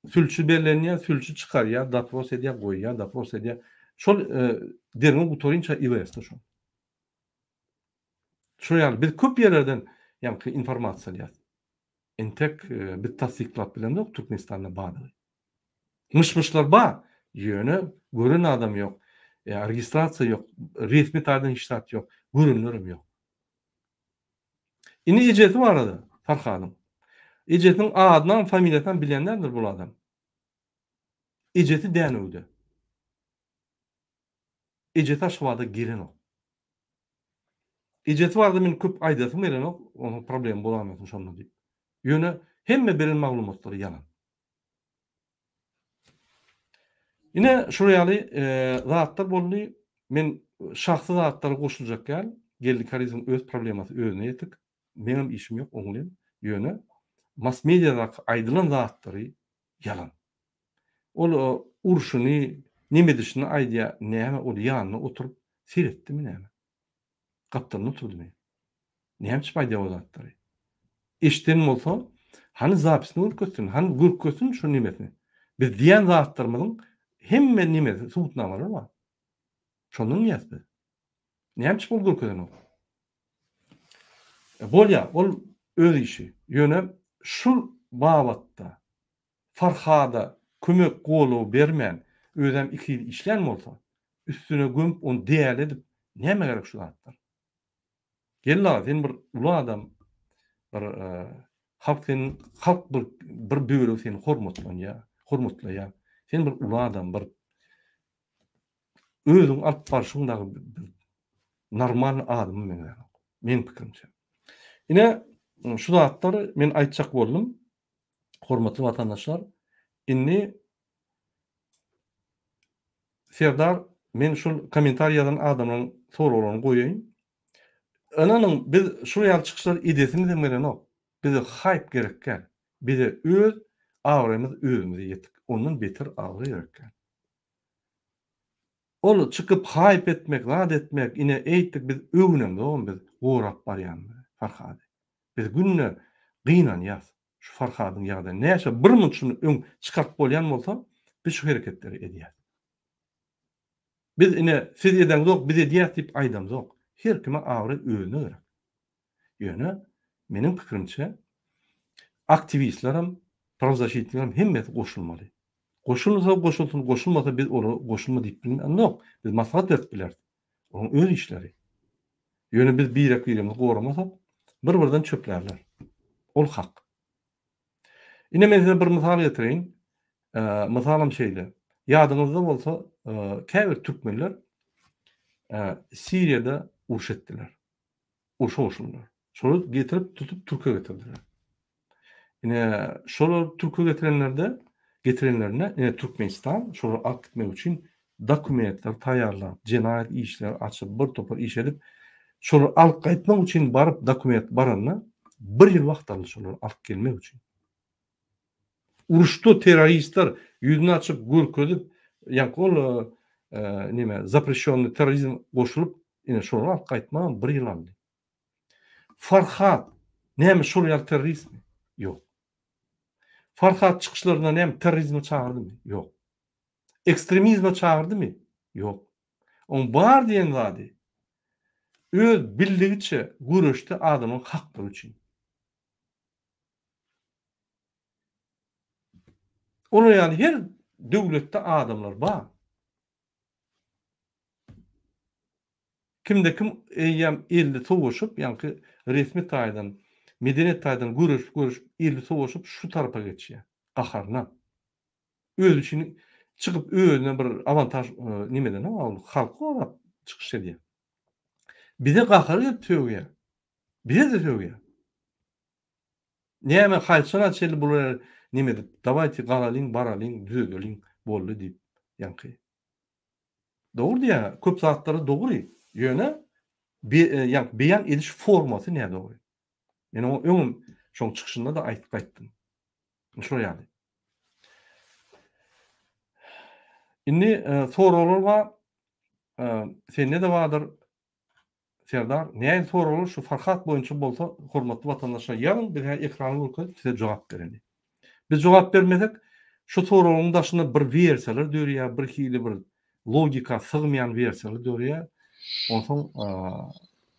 Sülçü bellenýär, sülçü çıkar ya, dapros edýär, goýýar, dapros edýär. Şol derine gutorynça IWS'te şu. Şu ýaly biz köp ýerlerden ýa-ni informasiýa alýar. Entek bir tasdiklap bilen de Türkmenistan'da bağlı. Mışmışlar ba, yönü görün adam yok. Registrasiya yok. Resmi tarihten iştirak yok. Görünürüm yok. Ini icreti var adı. Farhadım. İcretin adından, familiyatan bilenlerdir bu adam. İcreti denöydü. İcreti aşağıda girin o. İcreti vardı men köp aydatım eren o. Onun problemi bulamıyorsun şonda deyip. Yönü hemme beren maglumatları yalan. Yine şurayalı zatlar boldy. Men şahsy zatlara goşuljak gel. Gerli Karizm öz problemasy özüne ýetik. Menim işim yok oňlym. Ýöne mass mediada aýdylan zatlary yalan. Ol urşuny nime dişini aýdýa näme ol ýanyna oturup seretdimi näme? Gapdan oturdy. Näme çypaýdy o zatlary? Eşden bolsa, hani zapisini görkösün, hani görkösün şu nimesini. Biz diýen zatlarymyň hemme nimesi suwutnamalary bar. Şonun ýasby. Näme çypyp görkösen o? Bolýa, ol öz işi. Ýöne şu babatda Farhada kömek golu bermän, özem 2 ýyl işlän bolsa, üstüne gömüp onu diýär edip, näme gerek şu zatlar? Gella, sen bir uly adam, bir halk bir böwrek seni hormatlaýar. Sen bir uly adam, bir özüň alyp barşyňdagy normal adam men pikirimçe. Ine şu zatlary men aýtjak boldum. Hormatly vatandaşlar, inni Serdar, men şol komentar ýazan adamlaryň soraglaryny goýaýyn. Ananyň biz şu ýaly çykyşlar idesini demelen ok. Bize hype gerekken. Bize öz agrymyz özümize ýetik. Ondan beter agry gerekken. Ol çıkıp hype etmek, zat etmek, ine eýtdik biz öňüňde oğlum biz gorap barýanmy, Farhady. Biz günne gynanýas. Şu Farhadyň ýagdaýy näçe bir munçuny öň çykarp bolýan bolsa, biz şu hereketleri edýäs. Biz ine siz eden zok, biz edýäs diýip aýdam zok. Her kime agry özüne gerek. Ýöne meniň pikirimçe aktivistlerim, pravzащитникlerim hemmeti goşulmaly. Goşulmasa goşulsun, goşulmasa biz onu goşulma diýip bilmän yok. Biz maslahat berip biler. Onuň öz işleri. Ýöne biz birek-birimizi goramasak, bir-birinden çöplerler. Ol hak. Ine men size bir mysal getireýin. Mysalym şeýle. Ýadyňyzda bolsa, käbir türkmenler Siriýada uruş etdiler. Uruşa goşuldylar. Şolu getirip tutup Türkiýe getirdiler. Ine şolu Türkiýe getirenlerine Türkmenistan şolu alyp gitmek üçin dokumentler taýýarlap, jenaýat işler açyp bir topar iş edip şolu alyp gaýtmak üçin baryp dokument baranyna 1 ýyl wagt aldy şolu alyp gelmek üçin. Uruşda teröristler ýüzüni açyp görkezip, ýa-ni nime запрещенный terrorizm goşulyp, ine şolu alyp gaýtmak 1 ýyl aldy. Farhat näme şol ýaly terroristmi? Ýok. Farhat çykyşlaryndan näme terrorizme çağırdymy? Ýok. Ekstremizme çağırdymy? Ýok. On bar diýen zady öz bildigiçe güreşdi adamyň hakkary üçin. Onu ýaly her döwletde adamlar bar. Kimde kim eýýäm elde sowaşyp, ýa-ni resmi taýdan, medeniýet taýdan görüş elde sowaşyp şu tarapa geçýär. Gaharna. Öz üçin çykyp özüne bir avantaj nimeden alyp, halka garap çykyş edýär. Bize gahary gelip töwýär. Bize de töwýär. Näme haýsana çeli bular nimede? Dawайте galalyň, baralyň, düzeliň boldy diýip ýa-ni. Dogry diýär, köp zatlary dogry. Ýöne beýan ediş formasy näde dogry. Men o öňüm şoň çykyşynda da aýtyp gaýtdym. Şo ýaly. Indi soraglar bar. Sende de bardyr Serdar. Näme soraglar şu Farhat boýunça bolsa, hormatly vatandaşlar, ýa-ni bir ekrany görkezip size jogap bereli. Biz jogap bermesek, şu soraglaryň daşyna bir versiýalar dörýär, bir hili bir logika sygmaýan versiýalar dörýär. Onsoň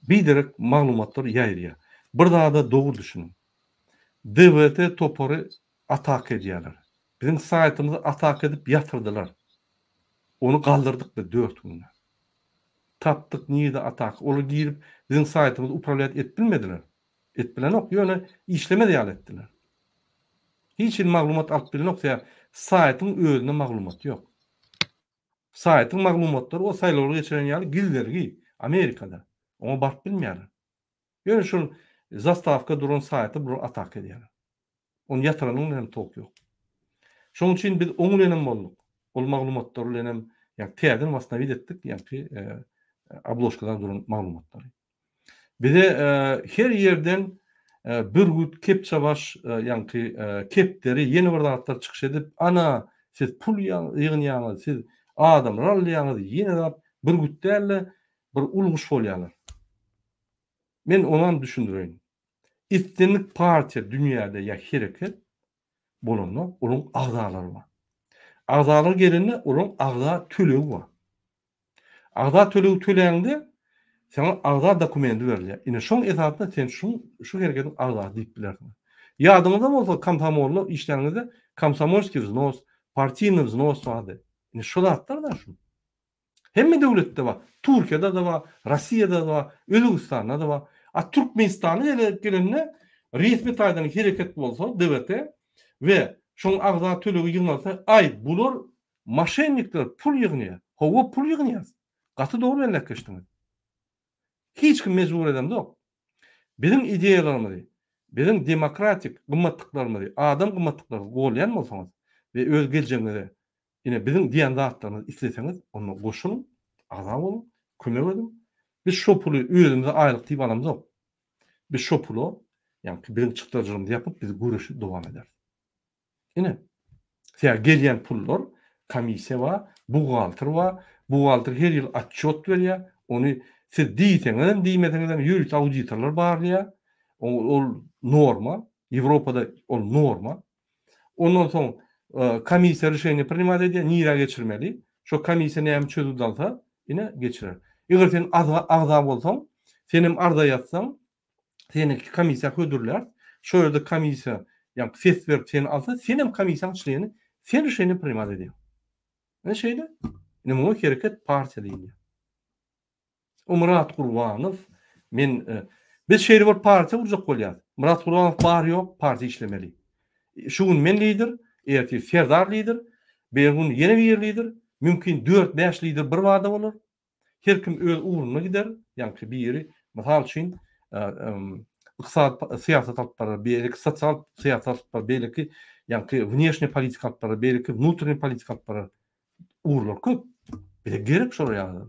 biderek maglumatlar ýaýrýar. Bir daha da dogry düşünin. DVT topary atak edýärler. Bizim saýtymyzy atak edip ýatyrdylar. Onu galdyrdyk da 4 günde. Tapdyk niýede atak. Olar girip bizim saýtymyzy upravliýat etbilmediler. Etbilen ok, ýöne işlemedi ýaly etdiler. Hiç maglumat alyp bilen ok, saýtyň özüne maglumat ýok. Saýtyň maglumatlary o saýlawry geçiren ýaly gizlergi Amerikada. Onu baryp bilmeýärler. Ýöne şol zastavka duran saýty bir atak edýärler. Onu ýatyranyň hem tok ýok. Şoň üçin biz oňy bilen bolduk. Ol maglumatlary bilen ýa täzeden wasnawy etdik, ýa-ni abloşkadan duran maglumatlary. Bize her ýerden bir gut kepçe baş, ýa-ni kepleri ýeni bir zatlar çykyş edip, ana siz pul ýygnaýaňyz, siz adamlar alýaňyz, ýene de bir gut dälle bir ulguş bolýarlar. Men onan düşündireyim. İstinlik partiýa dünýäde ýa hereket bolanda onuň agzalary bar. Agzalar gelende onuň agza tölegi bar. Agza tölegi töleýände sana agza dokumenti berilýär. Ine şoň esasynda sen şu hereketiň agza diýip bilersiň. Ýadyňyzda bolsa komsomolly işleriňizde komsomolskiy vznos, partiyny vznos bardy. Ine şu zatlar da şu. Hemme döwletde bar. Türkiýede de bar, Rossiýada da bar, Özbekistanda da bar. Türkmenistany gelende resmi taýdan hereket bolsa, DVT we şoň agza tölegi ýygnalsa, ay bular moşennikler pul ýygnaýar. Howa pul ýygnaýar. Gaty dogry elleşdiňiz. Hiç kim mecbur edemdi yok. Bizim ideyalarımızı, Bizim demokratik gymmatlıklarymyzy, adam gymmatlyklaryny golaýan bolsaňyz we öz geljeňiňize ine bizim diýen zatlaryny isleseňiz, onu goşuň, azam bolun, kömek edin. Biz şo puly özümize aýlyk diýip alamyzok. Biz şo puly, ýani biziň çykdyrjygymyzy ýapyp biz güreşi dowam ederiz. Ine Ýa gelýän pullar komissiýa we bugalter we bugalter her ýyl atçot berýär. Ony siz diýseňiz hem diýmeseňiz hem ýuridik auditorlar barýar. Ol norma, Ýewropada ol norma. Ondan soň komissiýa reşeýni primat edýär, nira geçirmeli. Şo komissiýa näme çözüp dalsa, ine geçirer. Eger sen agza bolsaň, senim arda ýatsaň, seni komissiýa hödürler. Şo ýerde komissiýa ýa ses berip seni alsa, senem komissiýaň işleýeni sen reşeýni primat edýär. Ne şeýle? Ine bu hereket partiýa diýilýär. Murat Gurbanow, men biz şeýle bir partiýa urjak bolýar. Murat Gurbanow bar ýok, partiýa işlemeli. Şugun men lider, erti Serdar lider, begun ýene bir lider, mümkin 4-5 lider bir wada bolar. Her kim öz uğruna gider, ýani biri, mysal üçin, iqtisad siýasat alpary, belki sosial siýasat alpary, belki ýani внешне politika alpary, belki внутренне politika alpary uğurlar köp. Bir de gerek şol ýa-da.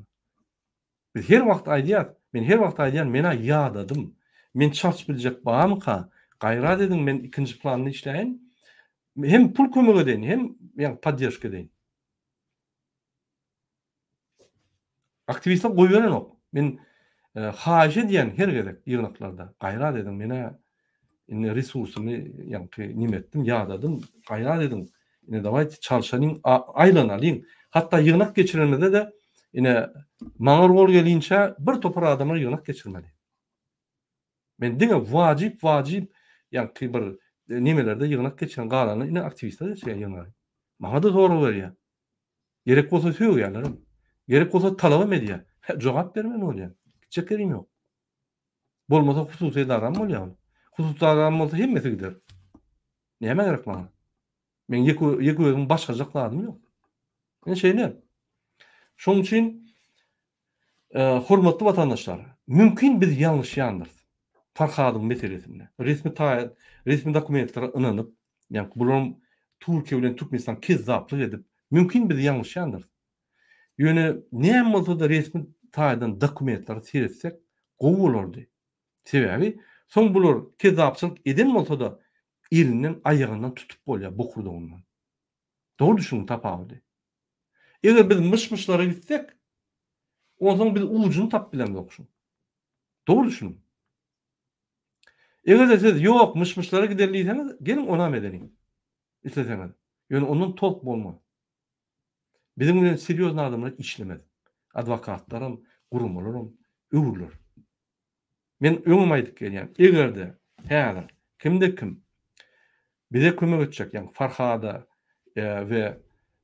Biz her wagt aýdýar, men her wagt aýdýan mena ýadadym. Men çalç biljek bagam-ka, gaýrat edin men ikinji planda işleýin. Hem pul kömek edeň, hem ýa podдержка edeň. Aktivistler goýberen ok. Men haýy diýen her gerek ýygnaklarda gaýrat edin mena ine resursumy ýa-ni nimetdim, ýadadym, gaýrat edin. Ine dawayt çalşanyň aýlanalyň. Hatda ýygnak geçirilmede de ine maňa rol gelinçe bir topar adamlar ýygnak geçirmeli. Men diňe wajyp ýa-ni bir nimelerde ýygnak geçiren galany ine aktivistler ýa-ni. Maňa da zor berýär. Gerek bolsa söýýärlerim. Gerek bolsa talap edýär. Jogap bermen bolýar. Çekerim ýok. Bolmasa hususy edaram bolýar. Hususy edaram bolsa hemmesi gider. Näme gerek maňa? Men ýeküň başga jakladym ýok. Men şeýle. Şoň üçin hormatly watandaşlar, mümkin biz ýalňyş ýandyrys. Farhadyň meselesinde. Resmi dokumentlere ynanyp, ýani bular Türkiýe bilen Türkmenistan kezzaplyk edip, mümkin biz ýalňyş ýandyrys. Ýöne näme bolsa da resmi taýdan dokumentler seretsek, gowy bolardy. Sebäbi soň bular kezzapçylyk eden bolsa da elinden ayağından tutup bolýar bu kurduğundan. Doğru düşünün tapawdy. Eger biz mışmışlara gitsek, ondan biz ucunu tap bilen yokşun. Doğru düşünün. Eger de siz ýok mışmışlara giderliyseniz, gelin ona edelim. İsteseniz. Yani onun tolk bolmaz. Bizim bilen seriýoz adamlar işlemez. Adwokatlarym, gurumlarym, öwürler. Men öňüm aýdyp gelýän. Egerde häzir kimde kim bize kömek etjek, ýani Farhada we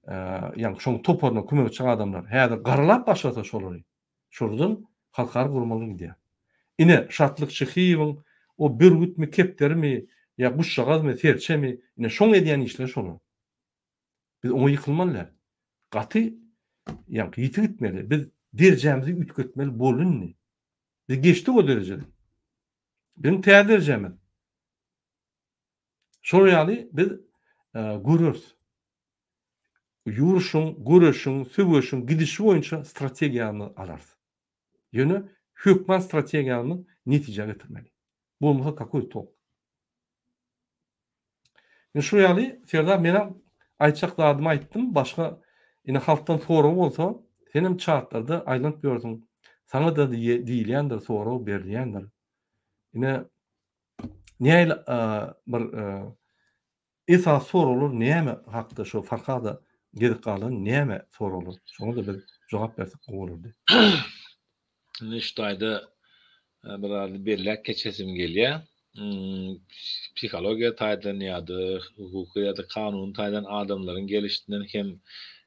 ýani şoň toparna kömek etjek adamlar häzir garalap başlasa şolary. Şuradan halkary gurumlaryň diýär. Ine şatlyk çykybyň, o bir gütmi kepdermi, ýa guşşagazmy, serçemi, ine şoň edýän işler şolar. Biz oňa ýykylmaly. Gaty ýani ýitip gitmeli. Biz derjämizi ütgetmeli bolunny. Biz geçdik o derejede. Benim täderjämem. Şol ýaly biz görürs. Ýuruşyň, göreşiň, söwüşiň gidişi boýunça strategiýany alarys. Ýöne hökman strategiýany netije getirmeli. Bolmasa kakoy tok. Men şu ýaly Serdar mena aýtjak adymy aýtdym, başga ine halkdan soraw bolsa, senem çatlarda aýlanyp ýördiň. Sana da diýilýändir, soraw berilýändir. Ine näme bir esas sorawlar näme hakda şu Farhada gedip galan näme sorawlar? Şoňa da bir jogap bersek bolardy. Niştaýda bir berlek keçesim gelýär. Psihologiýa taýdan ýa-da hukuky ýa-da kanun taýdan adamlaryň gelişinden hem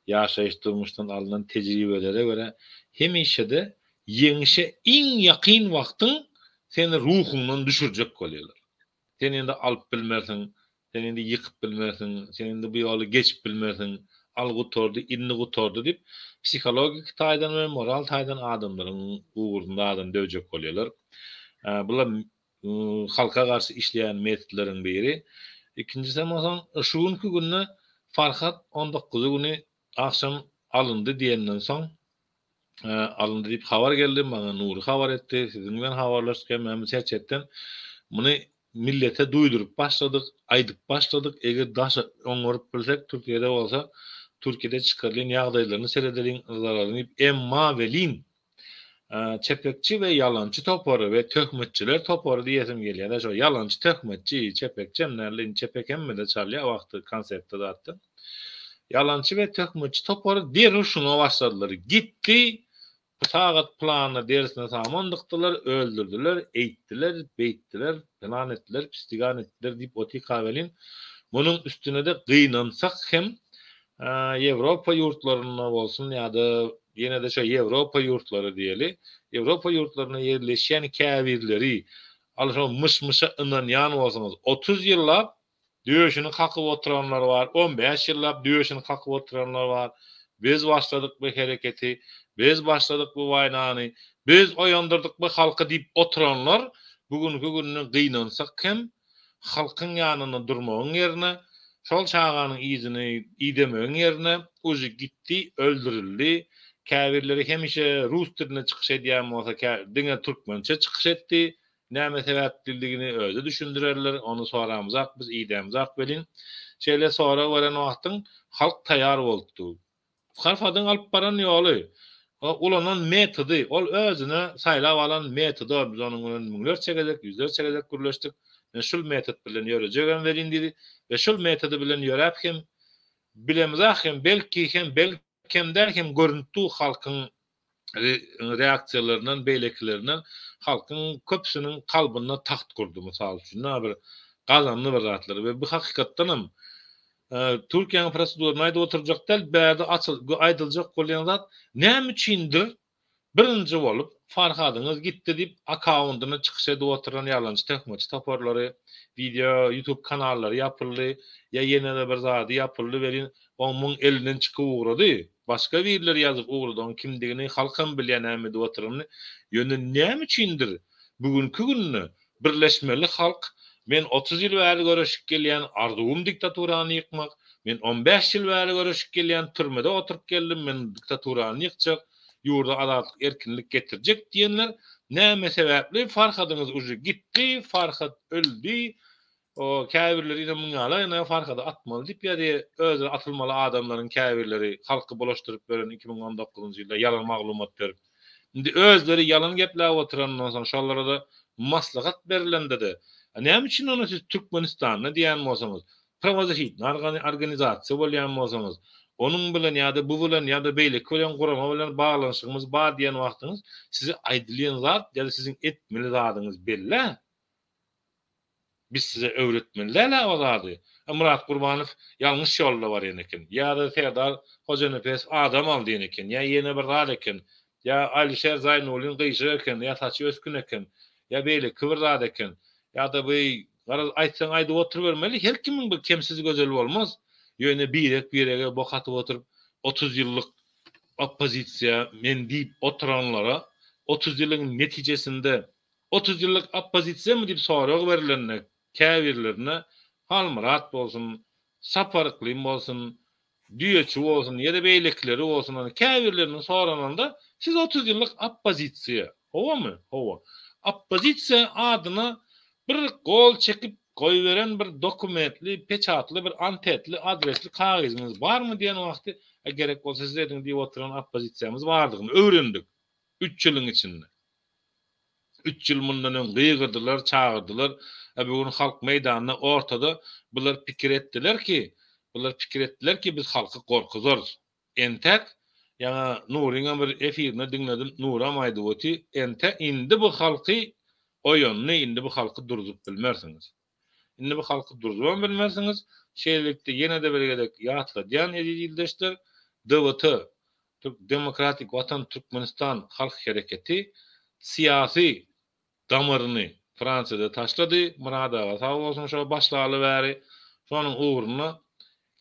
ýaşaýyş durmuşdan alynan tejribelere göre hemişe de ýeňişe iň ýakyn wagtyň seni ruhundan düşürjek bolýarlar. Sen indi alyp bilmersiň, sen indi ýykyp bilmersiň, sen indi bu ýoly geçip bilmersiň, algutordy, inni gutordy dip psihologik taýdan we moral taýdan adamlaryň uğrunda adam döwjek bolýarlar. Bular halka karşı işleyen metodlaryň biri. İkincisi mesela şuňky günne Farhat 19 günü akşam alındı diýenden soň alındı diýip habar geldi bana, Nuri habar etdi, sizin bilen habarlaşyp hem çerçetden muny millete duýdurup başladyk, aýdyp başladyk. Eger daşa oňorup bilsek Türkiýede bolsa, Türkiýede çykarılan ýagdaýlaryny seredeliň, zararlyny emma welin çepekçi ve yalançı toporu ve töhmetçiler toporu diyesim geliyor. Da şu yalançı, töhmetçi, çepekçi emlerlerin çepek emme de çalıyor vakti konseptte de attı. Yalançı ve töhmetçi toporu derin şuna başladılar. Gitti, sagat planına derisine samandıktılar, öldürdüler, eğittiler, beyittiler, plan ettiler, pistigan ettiler deyip oti kavelin. Bunun üstüne de kıynansak hem Avrupa yurtlarına olsun ya da yine de şu Avrupa yurtları diyeli. Avrupa yurtlarına yerleşen kâvirleri alışmışmışa inanyan olsanız 30 yıllap döşünü kakıp oturanlar var. 15 yıllap döşünü kakıp oturanlar var. Biz başladık bu hareketi, biz başladık bu vaynany, biz oyandırdık bu halkı deyip oturanlar bugünkü gününe kıynansak hem halkın yanına durmağın yerine şol çağanın izini idemeğin yerine ucu gitti, öldürüldü. Käbirleri hemişe Rus diline çıkış edýän bolsa, diňe türkmençe çıkış etdi. Näme sebäpdirligini özi düşündürerler. Onu soramyzak, biz idemizak belin. Şeýle sonra gören wagtyň halk taýýar boldy. Harfadyň alyp baran ýoly, ulanan metody, ol özüne saýlap alan metody, biz onuň bilen müňler çegedek, yüzler çegedek gürleşdik. Şol metod bilen ýörejegem welin diýdi we şol metody bilen ýörep hem bilemizak hem belki derken görüntü halkın reaksiyalarından, beylekilerinden halkın köpsünün kalbına taht kurdu misal üçün. Bir kazanlı bir zatları ve bu hakikattanım Türkiye'nin proseduruna ayda oturacak del, bärde aydılacak bolýan zat näme üçindir birinci bolup Farhadyňyz gitti diýip akkauntyna çykyş edip oturan ýalançy töhmetçi toporlary, video, YouTube kanallary ýapyldy, ýa ýene de bir zady ýapyldy welin onuň elinden çykyp ugrady. Başga birileri ýazyp ugrady, onuň kimdigini halkym bilýän ämedi oturany. Ýöne näme üçindir bugünkü günni birleşmeli halk, men 30 ýyl bäri göreşip gelýän arzuwum diktaturany ýykmak, men 15 ýyl bäri göreşip gelýän türmede oturup geldim, men diktaturany ýykjak, ýurda adatlyk erkinlik getirjek diýenler näme sebäpli Farhadyňyz uju gitti, Farhad öldü. O käbirleri ile müňala ýa Farhady atmaly diýip ýa-da özü atylmaly adamlaryň käbirleri halky bolaşdyryp beren 2019-njy ýylda ýalan maglumat berip. Indi özleri ýalan gepläp oturandan soň şolara da maslahat berilende de. Näme üçin onu siz Türkmenistanyna diýen bolsaňyz, pravozahitni organizasiýa bolýan bolsaňyz, onun bilen ýa-da bu bilen ýa-da beýlik bilen gurama bilen baglanşygyňyz bar diýen wagtyňyz sizi aýdylýan zat ýa-da sizin etmeli zadyňyz belli. Biz size öwretmeliler o zady. Murat Gurbanow ýalňyş ýolda bar eken. Ýa-da Serdar Hojanepes adam aldy eken. Ýa ýene bir zat eken. Ýa Alişer Zaynulyn gyýşy eken, ýa Taçy Özkün eken. Ýa beýlik kıvır zat eken. Ýa-da bu garaz aýtsaň aýdyp oturup bermeli. Her kimiň bir kemsiz gözel bolmaz. Ýöne birege bokatyp oturup 30 ýyllyk oppozisiýa men diýip oturanlara 30 ýylyň netijesinde 30 ýyllyk oppozisiýa mı diýip sorag berilende käbirlerine Halmurat bolsun, Saparykly bolsun, Düýeçi bolsun, ýa-da beýlekleri bolsun, käbirlerini sorananda siz 30 ýyllyk oppozisiýa, howamy? Howa. Oppozisiýa adyna bir gol çekip koyveren bir dokumentli, peçatlı, bir antetli, adresli kağızımız var mı diyen vakti gerek olsa sizlerin diye oturan oppozisiyamız vardıgını öğrendik. 3 yılın içinde. 3 yıl bundan ön gıygırdılar, çağırdılar. Bugün halk meydanına ortada bunlar pikir ettiler ki biz halkı korkuzoruz. Entek, yani Nuri'nin bir efirine dinledim, Nuri amaydı oti, entek indi bu halkı oyonunu, indi bu halkı durdup bilmersiniz. Indi bu halkı durdup bilmersiniz. Şeylikte yine de belgedek yatla diyen edildeştir. DVT, Demokratik Vatan Türkmenistan Halk Hareketi siyasi damarını Fransa'da taşladı. Murada sağ olsun şu başlalı bäri. Şonun uğruna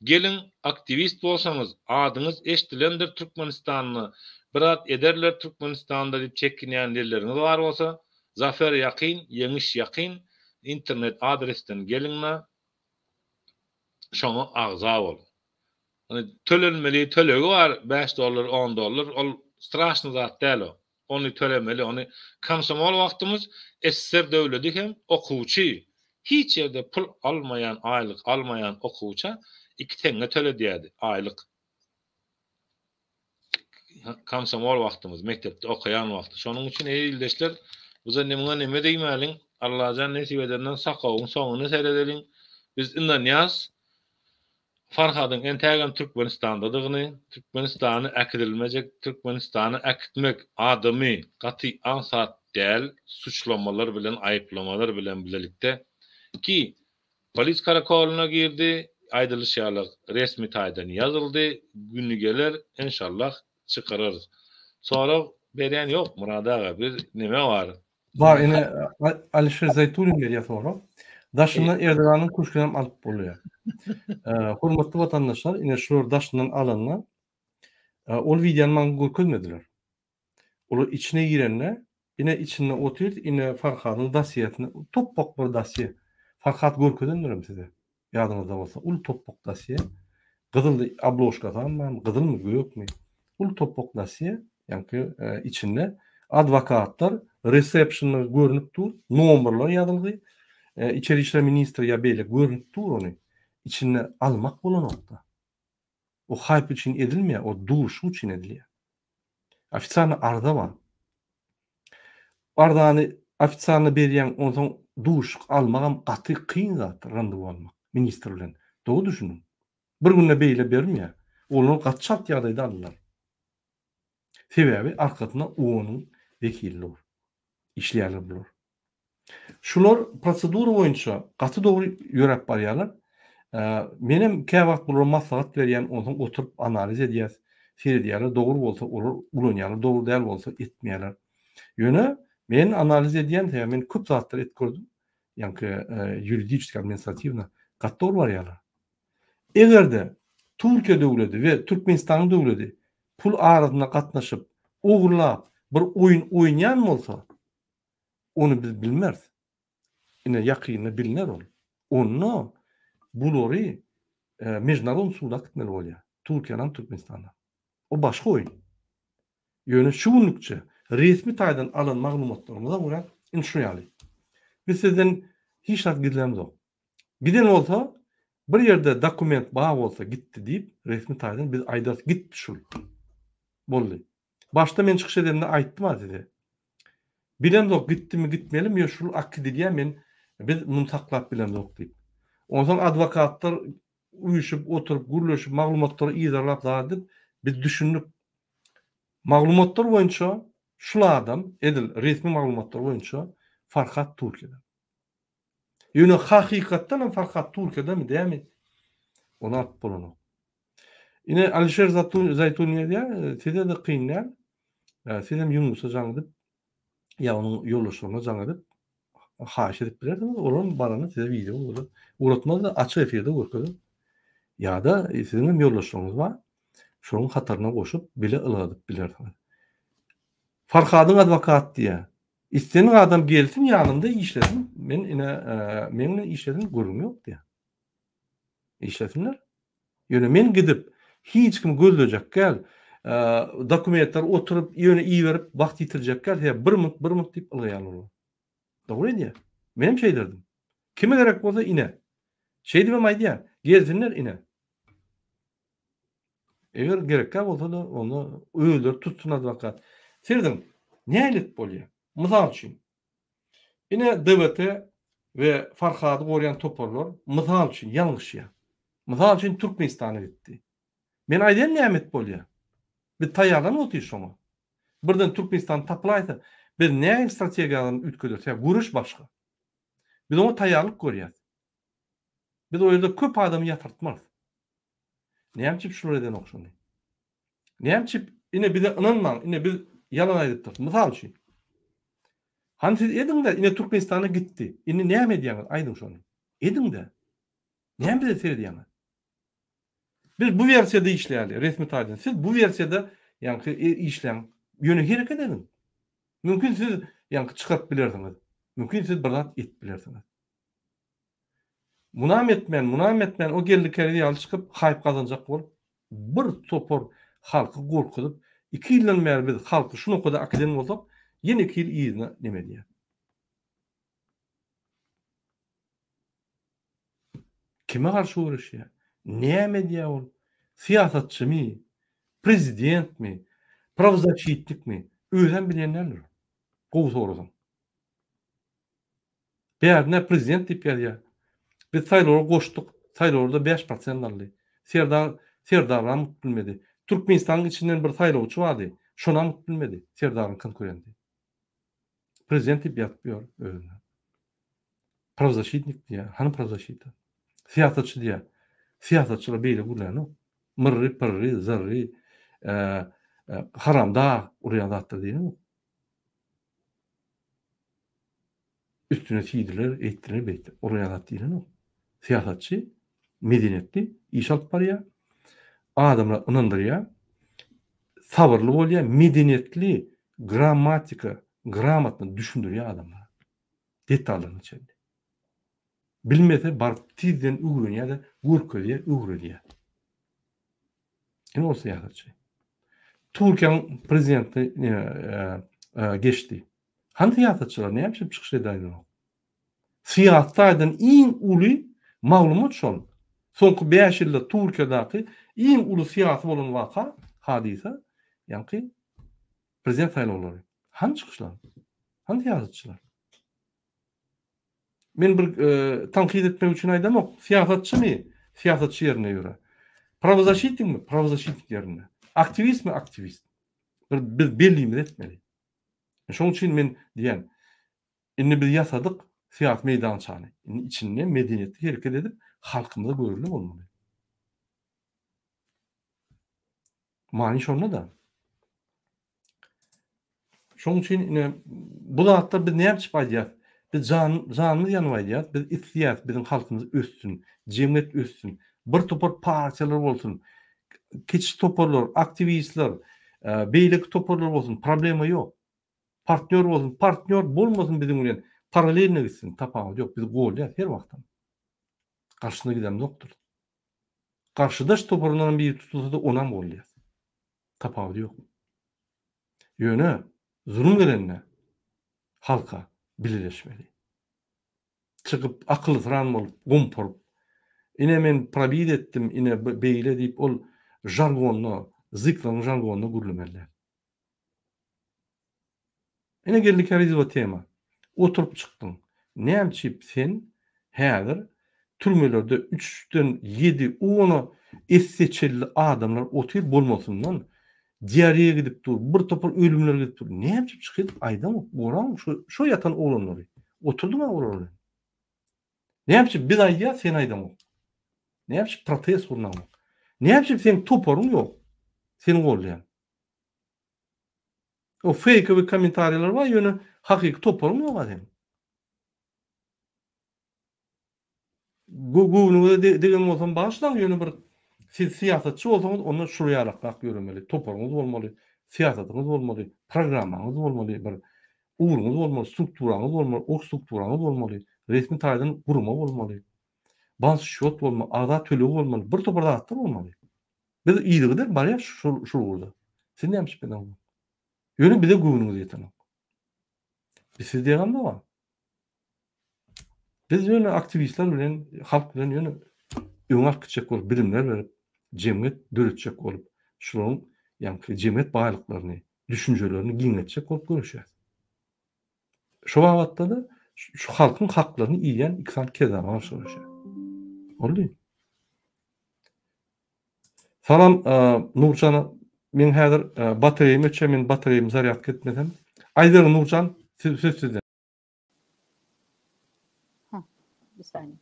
gelin aktivist bolsanız, adınız eşdilendir Türkmenistanlı, birat ederler Türkmenistan'da dip çekinýän dilleriniz var bolsa, Zafer Yaqin, Yemiş Yaqin internet adresten gelinme şoňa agza bol. Hani tölenmeli tölegi var $5, $10. Ol straşny zat däl o. Onu tölemeli, onu komsomol wagtymyz SSR döwleti hem okuwçy. Hiç yerde pul almayan, aylık almayan okuwça 2 tenge töledýärdi aylyk. Komsomol wagtymyz, mektepde okuyan wagty. Şonuň üçin eýildeşler, buza neme diýmäliň? Allahan nesip edenden sakawyň soňuny seredeliň. Biz indan ýaz Farhadyň entägem Türkmenistandadygyny, Türkmenistany äkidilmejek, Türkmenistany äkitmek adamy gaty ansat däl, suçlamalar bilen, aýyplamalar bilen bilelikde ki polis karakoluna girdi, aýdylýşýarlyk resmi taýdan ýazyldy, günü geler inşallah çykararız. Sonra beren ýok Murad aga, bir neme bar? Var ine Alişer Zaytun'un berýär sonra. Daşyndan Erdoganyň kuşkunam alyp bolýar. Hormatly watandaşlar, ine şular daşyndan alanlar, ol videony maňa görkezmediler. Olar içine girenler, ine içinde oturup, ine Farhadyň dasyetini, toppak bir dasye. Farhat görkezendirim size. Ýadyňyzda bolsa, ul toppak dasye. Gyzyldy abloşka tamam, gyzylmy, göýekmi? Ul toppak dasye, ýa-ni içinde adwokatlar receptiony görünüp dur, nomerler ýazyldy. İçeri İşler Ministri ya beýle görünüp dur onu. İçine almak bolanokda. O hayp için edilmeýär, o duş için edilýär. Ofitsiarny arda var. Ardany ofitsiarny berýän ondan duş almagam gaty kyn zat randewu almak ministr bilen. Doğru düşünün. Bir günde beýle bermeýär. Onu gatçat ýagdaýda alýar. Sebebi arkasyna onuň vekili bor. İşleýärler biler. Şular prosedura boýunça gaty dogry ýörep barýarlar. Menem käwagt bular maslahat berýän, ondan oturup analiz edýäs. Seredýärler, dogry bolsa olar ulanýarlar, dogry däl bolsa etmeýärler. Ýöne men analiz edýän täze men köp zatlar etdirdim. Ýa-ni ýuridisk administrativna gatda barýarlar. Egerde Türkiýe döwleti we Türkmenistan döwleti pul aradyna gatnaşyp, ogurlap bir oýun oýnaýan bolsa, onu biz bilmez. Ine ýakyny bilner ol. Onu bulary mejnarod suda gitmeli bolýar. Türkiýeden Türkmenistan'a. O başga oýun. Ýöne şuňlukça resmi taýdan alan maglumatlarymyza görä inşuýaly. Biz sizden hiç hat gidilemiz yok. Giden olsa bir yerde dokument bağ olsa gitti deyip resmi taýdan biz aýdas gitdi şul. Boldy. Başta men çykyş edende aýtdym azydy. Bilemez ok gitdimi gitmeyelim ýa şul akidi diýär men biz muny saklap bilemez ok diýip. Ondan adwokatlar uyuşup oturup gürleşip maglumatlary ýazarlap zadyp biz düşündük. Maglumatlar boýunça şul adam edil resmi maglumatlar boýunça Farhat Türkiýeden. Ýöne hakykatdan Farhat Türkiýeden diýärmi? Onu atyp bolanok. Ine Alişer Zaytun diýär, size de kynlar. Sizem ýunusa jaňdyp ýa onuň ýoldaşlaryna jaňdyp haýyş edip bilerdiňiz. Olaryň barany size video bolýar. Uratmaz da açyk eferde görkezip. Ýa-da sizem ýoldaşlaryňyz bar. Şonuň hataryna goşup bile ıladyp bilerdiňiz. Farhadyň adwokat diýär. İstenen adam gelsin ýanymda işlesin. Men meni işlesin görüm ýok diýär. İşlesinler. Ýöne men gidip hiç kim gözlejek gel. Dokumentler oturup ýöne iyi berip wagt ýitirjek gel. Bir minut diýip ılgaýarlar. Dogry diýär. Menim şey derdim. Kime gerek bolsa ine. Şey diýmem aýdýar. Gelsinler ine. Eger gerekkä bolsa da onu öýler tutsun adwokat. Serdim. Nälet bolýar? Mysal üçin. Ine DWT we Farhady gorýan toparlar mysal üçin ýalňyşýar. Mysal üçin Türkmenistana gitdi. Men aýdýan nämet bolýar? Bir taýýarlan otyr şoňa. Birden Türkmenistan tapylaýsa, biz näme strategiýalaryny ütkedirse, görüş başga. Biz onu taýýarlyk görýäs. Biz o ýerde köp adamy ýatyrtmaz. Näme şular eden okşandy. Näme ine bize inanman, ine biz yalan aýdypdyk. Mysal üçin. Han siz ediňler ine Türkmenistana gitdi. Ine näme edýäňiz? Aýdyň şonu. Ediňde. Näme bize seredýäňiz? Biz bu versiýada işleýäli, resmi taýdan. Siz bu versiýada ýa-ni işleň, ýöne hereket edin. Mümkin siz yani çıkarıp bilerdiňiz. Mümkin siz bir zat et bilerdiňiz. Munam etmän o geldikleri ýaly çykyp haýp kazanjak bolup bir topor halky gorkudyp 2 ýyldan bäri biz halky şunu kadar akademik bolsak, ýene 2 ýyl iýine neme diýär. Kime garşy uğraşýar? Näme diýär ol? Siýasatçymy? Prezidentmi? Pravzachitlikmi? Özem bilenlerdir. Gowy sorasaň. Bäzine prezident diýip ýaly. Biz saýlawra goşduk. Saýlawda 5% aldy. Serdaram bilmedi. Türkmenistanyň içinden bir saýlawçy bardy. Şonam bilmedi. Serdaryň konkurenti. Prezident diýip ýatýar özüne. Pravzachitlik diýär. Hany pravzachit? Siýasatçy diýär. Siýasatçylar beýle gurlany. Myrry, pyrry, zyrry, haramda urýandatdyr diýär. Üstüne tiýdiler, etdiler, beýtdiler. Urýandat diýär o. Siýasatçy medeniyetli iş alyp barýar. Adamlar ynandyrýar. Sabırly bolýar, medeniyetli, grammatika, gramatny düşündirýär adamlar. Detallarny içinde. Bilmese barıp tizden öwrenýär da görkezýär, öwredýär. Ene o siýasatçy. Türkiýanyň prezidenti geçdi. Handy siýasatçylar näme üçin çykyş edýär? Siýasatdan iň uly maglumat şol. Soňky 5 ýylda Türkiýadaky iň uly siýasy bolan waka, hadisa, ýa-ni prezident saýlawlary. Handy çykyşlar? Handy siýasatçylar? Men bir tanqid etmek üçin aýdamok, siýasatçymy? Siýasatçy ýerine ýöre. Pravzachitlikmi? Pravzachitlik ýerine. Aktivistmi? Aktivist. Biz belliğimiz etmeli. Şoň üçin men diýen, indi biz ýasadyk siýasat meýdançany. İçinde medeniyetli hereket edip halkymyza görülen bolmaly. Many şonda da. Şoň üçin bu zatda biz näme diýip aýdýar? Biz canlı ýanyp biz ihtiýat bizim halkymyz össün, jemgyýet össün, bir topar partiýalar bolsun, kiçik toparlar, aktivistler, beýlik toparlar bolsun, problema ýok. Partner bolsun, partner bolmasyn bizim bilen paralelne gitsin, tapagy ýok. Biz golýar her wagtdan. Karşyna gidem ýokdur. Karşydaş toparlanan bir tutulsa da onam golýar. Tapagy ýok. Ýöne zulüm gelenler halka birleşmeli. Çıkıp akıllı sıran bolup, gumpurup, ine men probid ettim, ine beýle diýip ol jargonlu, zıklan jargonlu gürlemeler. Ine geldik her tema. Oturup çıktın. Näme çip sen häzir türmelerde 3'den 7 10 esseçelli adamlar oturup bolmasyndan diýariýa gidip dur, bir topar ölümler gidip dur. Näme çip çykyp aýdam, goram şu yatan oğlanları. Oturdum oğlanları. Näme çip biz aýdýar, sen aýdam. Näme çip protest bolnam. Näme çip sen toparyň ýok. Seni golýan. O fake we komentarlar var, ýöne hakyky toparyň ýok adam. Google degen bolsam başlan ýöne bir siz siýasatçy bolsaňyz onda şurýarak görmeli. Toparyňyz bolmaly, siýasatyňyz bolmaly, programmaňyz bolmaly, bir uğruňyz bolmaly, strukturaňyz bolmaly, ok strukturaňyz bolmaly, resmi taýdan gurma bolmaly. Bans şot bolmaly, azat tölew bolmaly, bir topar zatlar bolmaly. Biz iýdigidir barýa şu urda. Sen näme şüpheden ol? Ýöne bize güweniňiz ýetenok. Biz siz diýende var. Biz ýöne aktivistler bilen, halk bilen ýöne öňe çykyp bolup, bilimler berip, jemgyýet döretjek bolup, şunuň ýa-ni jemgyýet baýlyklaryny, düşünjelerini giňetjek bolup görüşýär. Şu wagtda da şu halkyň haklaryny iýen iksan kezama görüşýär. Oldy. Salam Nurcan, men häzir batareýamy öçe, men batareýamy zaryat etmesem. Aýdyr Nurcan, söz sizde. Bir saniye.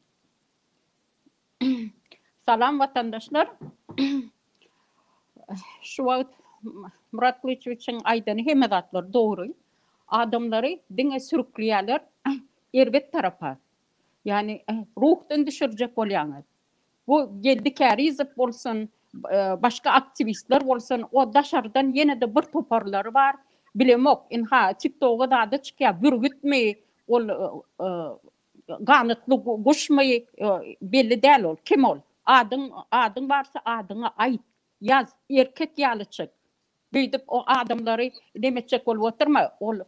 Salam vatandaşlar. Şu wagt Murat Kılıçdaroğlu'nun aýdany hemme zatlar dogry. Adamları diňe sürükleýärler erbet tarapa. Yani ruhdan düşürjek bolýaňyz. Bu Geldikärizip bolsun, başka aktivistler bolsun, o daşardan ýene de bir toparlary bar. bilemok inha TikTok'a da çıkıyor bürgütme ol ganıtlı guşmayı belli değil ol kim ol adın varsa adına ait yaz erkek yalı çık büyüdüp o adamları demetçek ol oturma ol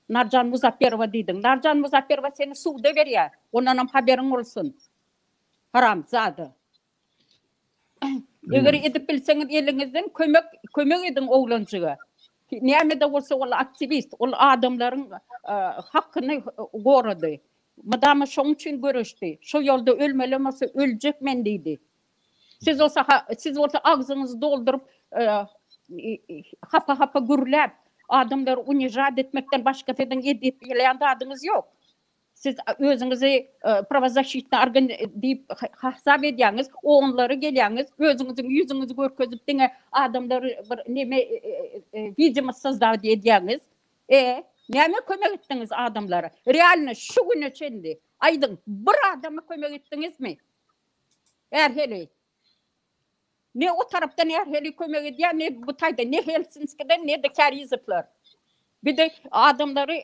Narcan Muzafferova dedin Narcan Muzafferova seni suda veriyor ondan haberin olsun haramzade eğer edip bilseniz elinizden kömek edin oğlancığa Näme de bolsa ol aktivist, ol adamların hakkını goradı. Madama şoň üçin görüşdi. Şo ýolda ölmelemese öljek men diýdi. Siz olsa ağzınızı doldurup hapa gürläp adamları unijat etmekten başga edip ýylýan adınız yok. Siz özüňizi pravozащитный organ diýip hasap edýäňiz, onları gelýäňiz, özüňiziň ýüzüňizi görkezip diňe adamları bir neme video sazdaw edýäňiz. Näme kömek etdiňiz adamlara? Realny şu güne çendi. Aýdyň bir adama kömek etdiňizmi? Erheli. Ne o tarapdan erheli kömek edýär, ne bu taýda, ne Helsinki'den, ne de Karizipler. Bir de adamları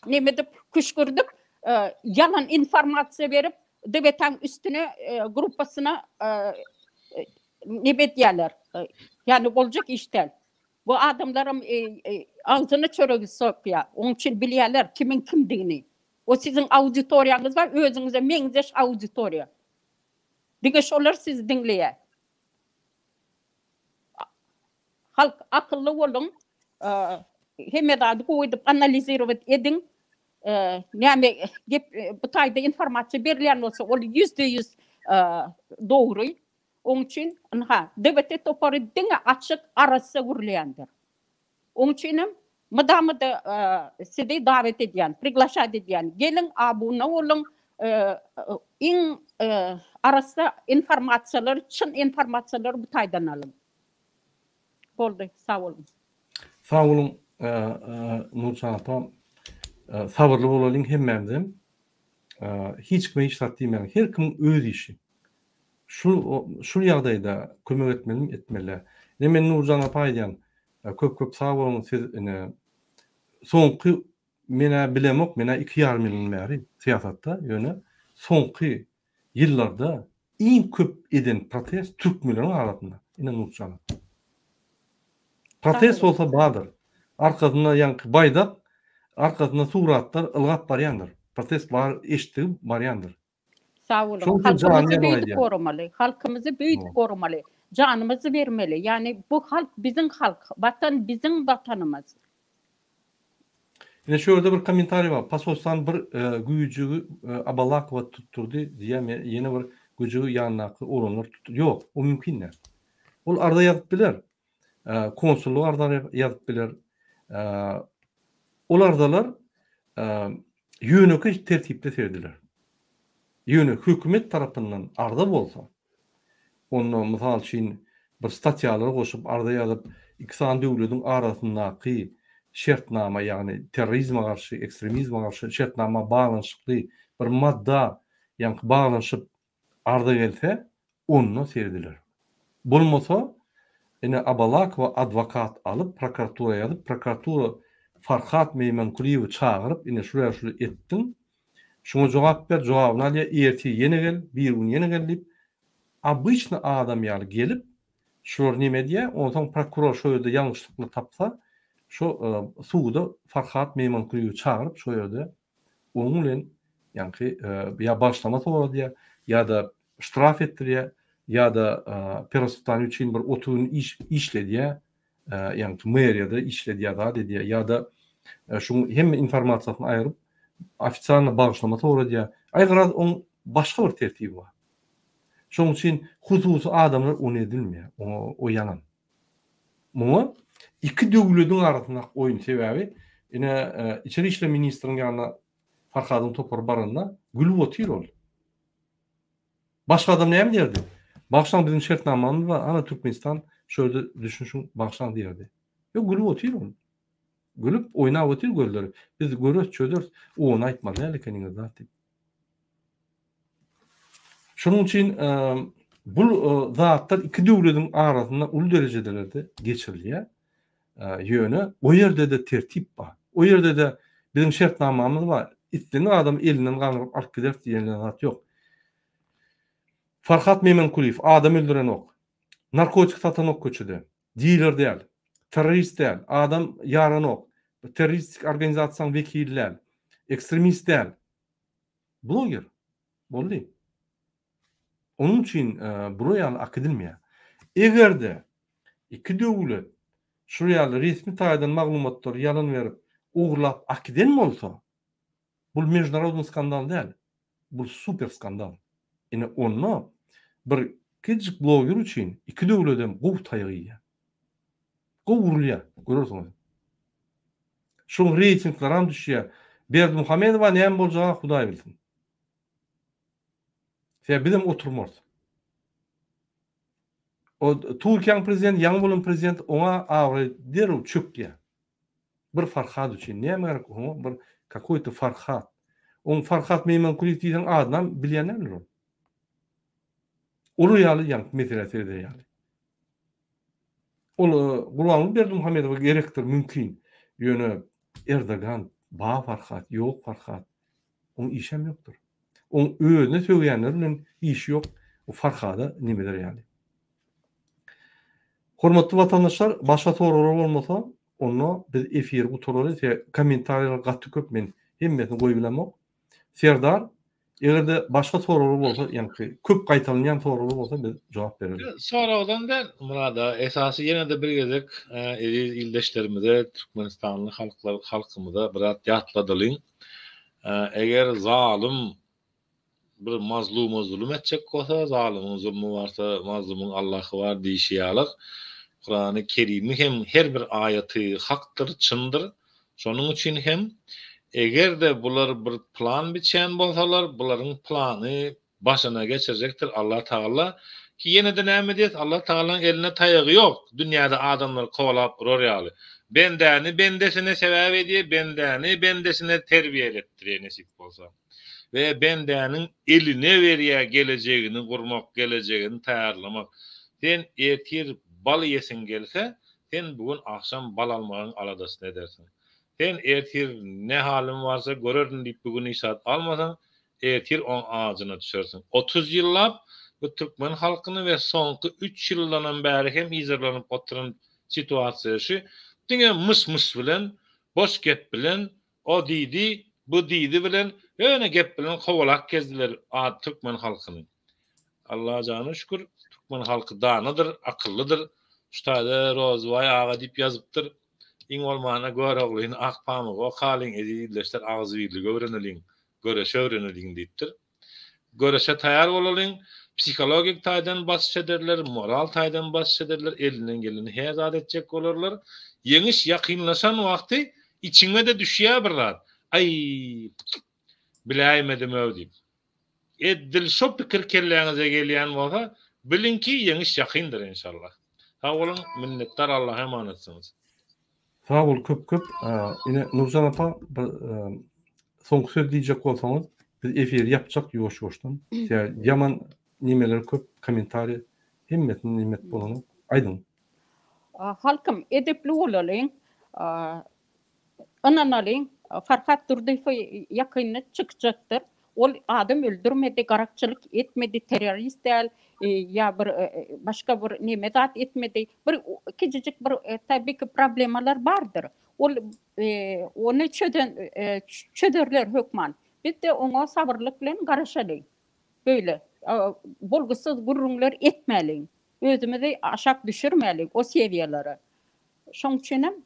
neme dip küşkürdüp yalan informasiya berip devletin üstüne grupasına ne bedyalar yani olacak işler bu adamlarım ağzını çöregi sokuyor onun için biliyorlar kimin kimdiğini o sizin auditoriyanız var özünüze menzeş auditoriya dige şolar siz dinleye halk akıllı olun hemen koyup analiz edin näme gep bu taýda informasiýa berilýän bolsa ol 100% dogry. Oň üçin devlet topary diňe açyk arasy gürlýändir. Oň üçin madamy da sizi davet edýän, priglашать edýän, gelin abuna bolun, iň arasy informasiýalar, çyn informasiýalar bu taýdan alın. Boldy, sag bolun. Sag bolun, Nurcan apam. Sabırlı olalım hemmemden. Hiç kime hiç tatdimen. Her kim öz işi. Şu ýagdaýda kömek etmeli. Men Nurcan apa aýdýan, köp sag bolun siz soňky mene bilemok, mene 2,5 milyon bäri siýasatda ýöne soňky ýyllarda iň köp eden protest Türk milletining arasynda. Ine Nurcan. Protest bolsa badyr. Arkasynda ýanky baýdak arkasında suratlar ılgap baryandır. Protest var, eşitlik baryandır. Sağ olun. Halkımızı büyüdük korumalı. Halkımızı büyüdük korumalı. Canımızı vermeli. Yani bu halk bizim halk. Vatan bizim vatanımız. Yine şöyle bir komentari var. Pasostan bir güýjügi Abalakova tutturdu diye yeni bir güýjügi ýanyna olanlar tuttu. Yok, o mümkin de. Ol arda ýazyp biler. Konsulluk arda ýazyp biler. Olardalar ýönöke tertipde serdiler. Ýönök hökümet tarapyndan arda bolsa, onu mysal üçin bir statiýalar goşup arda ýazyp, ikisany döwletiň arasyndaky şertnama, ýagny terrorizme garşy, ekstremizme garşy şertnama baglanyşykly bir madda ýa-ni baglanyşyp arda gelse, onu serdiler. Bolmasa, ene Abalakova advokat alıp prokuratura ýazyp, prokuratura Farhat Meymankuliyewi çağırıp ine şuraya ettin. Şuna jogap ber, jogabyny alýa, erti ýene gel, bir gün ýene gelip обычный adam ýaly gelip şol nime diýe, ondan prokuror şo ýerde ýalňyşlykly tapsa, şo suwda Farhat Meymankuliyewi çağırıp şo ýerde onuň bilen ýa-ni ýa başlama torady ýa-da ştraf etdirýär ýa-da perostan üçin bir otuň işledi ýa-ni meriýada işledi ýa-da şu hem informasiýasyny aýryp ofisialny bagyşlama torady. Aýgyraz on başga bir tertibi bar. Şoň üçin hususy adamlar onu edilmeýär. O ýalan. Muňa iki döwletiň arasynda oýun sebäbi ine içeri işler ministriniň ýanyna Farhadyň topar baranda gülüp otyr ol. Başga adam näme derdi? Başlan bizim şertnamamız var. Ana Türkmenistan şöyle düşünşün başlan derdi. Yo gülüp otyr ol. Gülüp oynap otyr gözleri. Biz görüş çözer o onu aýtmaly elekeniňiz zaten. Şonuň üçin bu zatlar iki döwletiň arasynda ul derejelerde geçirilýär. yönü, o yerde de tertip var. O yerde de bizim şertnamamız var. İstediğin adam elinden kanırıp alıp gider diýenler zat yok. Farhat Memenkuliyev adam öldüren ok. Narkotik satan ok köçüde. Dealer değil. Terörist değil. Adam yaran ok. Teröristik organizasyon vekiller. Ekstremist değil. Blogger. Boldy. Onun için buraya akademiya. Egerde iki döwlet şuraya resmi taýdan maglumatlar yalan verip uğurlap akadem bolsa, bu международный skandal değil. Bu super skandal. Ine onu bir küçük blogger için iki döwletem gow taýýar. Gow urulýar. Görürsüňiz. Şoň reytinglaram düşýär. Berdimuhamedowa näme boljagy Hudaý bilsin. Sen bizim oturmaz. O Türkiýanyň prezidenti, ýaňy bolan prezident ona agry derw çökýär. Bir Farhat üçin näme gerek o? Bir какой-то Farhat. On Farhat Memenkuliyew diýen adam bilýänler o. Olu ýaly ýa meselesi ýaly. Ol Gurbanly Berdimuhamedowa gerekdir mümkin. Ýöne Erdogan, ba Farhat, ýok Farhat. On işem ýokdur. On özüne söýýänler bilen iş ýok. O Farhada nimeler ýaly. Hormatly vatandaşlar, başga soralar bolmasa, onu biz efir gutorary, kommentariýalar gatty köp men hemmetini goýup bilemok. Serdar, egerde başga soralar bolsa, ýani köp gaýtalynýan soralar bolsa biz jogap bereriz. Soradan da Murada esasy ýene de bir gezek ildeşlerimize, Türkmenistanly halkymyza biraz ýatladylyň. Eger zalim bir mazlumy zulüm etjek bolsa, zalimyň zulmü barsa, mazlumyň Allahy bar diýişýärler. Kur'an-ı Kerim'i hem her bir aýaty hakdyr, çyndyr. Şonuň üçin hem eger de bular bir plan biçen bolsalar, bularyň plany başyna geçirecekdir Allah Taala. Ki ýene de näme diýet? Allah Taala'nın eline taýagy ýok. Dünýäde adamlar kowalap durur ýaly. Bendäni bendesine sebäp edýär, bendäni bendesine terbiýe etdirýär nesip bolsa. Ve bendäniň eline berýär gelejegini gurmak, gelejegini taýýarlamak. Sen ertir bal yesin gelse, sen bugün akşam bal almagyň aladasyny edersin. Sen ertir ne halim varsa görerdin diýip bugün işat almasan, ertir on ağzına düşersin. 30 ýyllap bu Türkmen halkyny ve soňky 3 ýyldan bäri hem hyzırlanyp oturan situasiýa şu, diňe mys bilen, boş gep bilen, o diýdi, bu diýdi bilen, öňe gep bilen howalak gezdiler Türkmen halkyny. Allaha jany şükür, Türkmen halky danydyr, akyllydyr. Şutaýda Rozway ağa diýip ýazypdyr. Iň bolmana göraglyň akpamygy, kalyň edilişler agzy birligi öwreneliň, göreşe öwreneliň diýipdir. Göreşe taýýar bolalyň, psikologik taýdan baş ederler, moral taýdan baş ederler, elinden geleni her zat etjek bolarlar. Yeňiş ýakynlaşan wagty içiňe de düşýär bir zat. Ay, biläýmedim öwdip. Dil şo pikir kelläňize gelýän bolsa, bilinki yeňiş ýakyndyr inşallah. Sağ olun, minnettar, Allah'a emanetsiniz. Sağ ol, köp. Yine Nurcan apa, soňky söz diýjek bolsaňyz, biz efir ýapjak ýoş-ýoşdan. Yaman nimeler köp, komentari, hemmetini nimet bolany. Aydın. Halkym edepli bolalyň, ananalyň, Farhat Durdyýew ýakyny çykjakdyr. Ol adam öldürmedi, garakçılık etmedi, terörist değil, ya bir başka bir nimedat etmedi. Bir küçücük bir tabii ki problemalar vardır. Onu çöderler hükman. Biz de ona sabırlık bilen garaşalyň. Böyle bolgusuz gurrunlar etmeliň. Özümüzi aşak düşürmeliň o seviýelere. Şoň üçin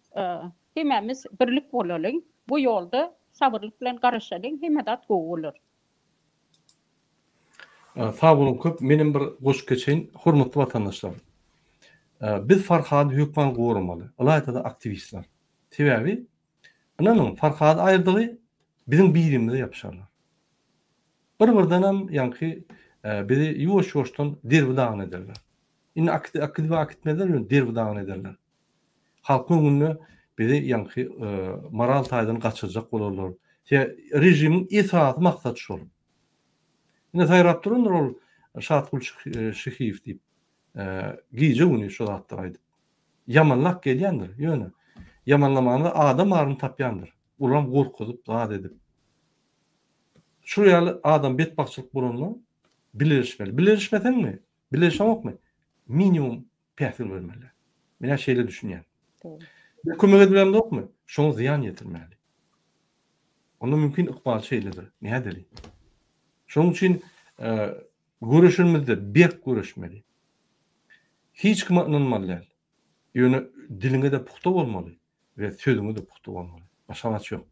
hemimiz birlik bolalyň. Bu ýolda sabırlyk bilen garaşalyň, hemedat gowy bolar. Sağ olun köp. Menin bir goşup geçeyin. Hormatly vatandaşlar. Biz Farhady hökman gorumaly. Alaýda aktivistler. Sebebi, ananyň Farhady aýrdygy bizim birimizde ýapşarlar. Bir-birdenam ýanky bizi ýoş-ýoşdan derbi dağın ederler. Indi akitmeder, derbi dağın ederler. Halk öňünde bizi ýanky moral taýdan gaçyrjak bolarlar. Rejimin itaat maksat şol. Yine taýrap durunlar ol Şatgul Şyhyýew diýip giýje güni şol atdyraýdy. yamanlak gelýändir. Ýöne. Yamanlamany adam army tapýandyr. Ulam gorkuzyp, zat edip. Şu ýaly adam betbakçylyk bolanlar bileşmeli. Bileşmedenmi? Bileşemokmy? Minimum pähsil bermeli. Men şeýle düşünýän. Bir kömek edilen dokmy? Şoňa ziyan ýetirmeli. Onda mümkin ykbal şeýledir. Nädeli? Şoň üçin görüşümizde berk görüşmeli. Hiç kim inanmaly. Ýöne diliňe de puhta bolmaly we sözüňe de puhta bolmaly. Başga gaç ýok.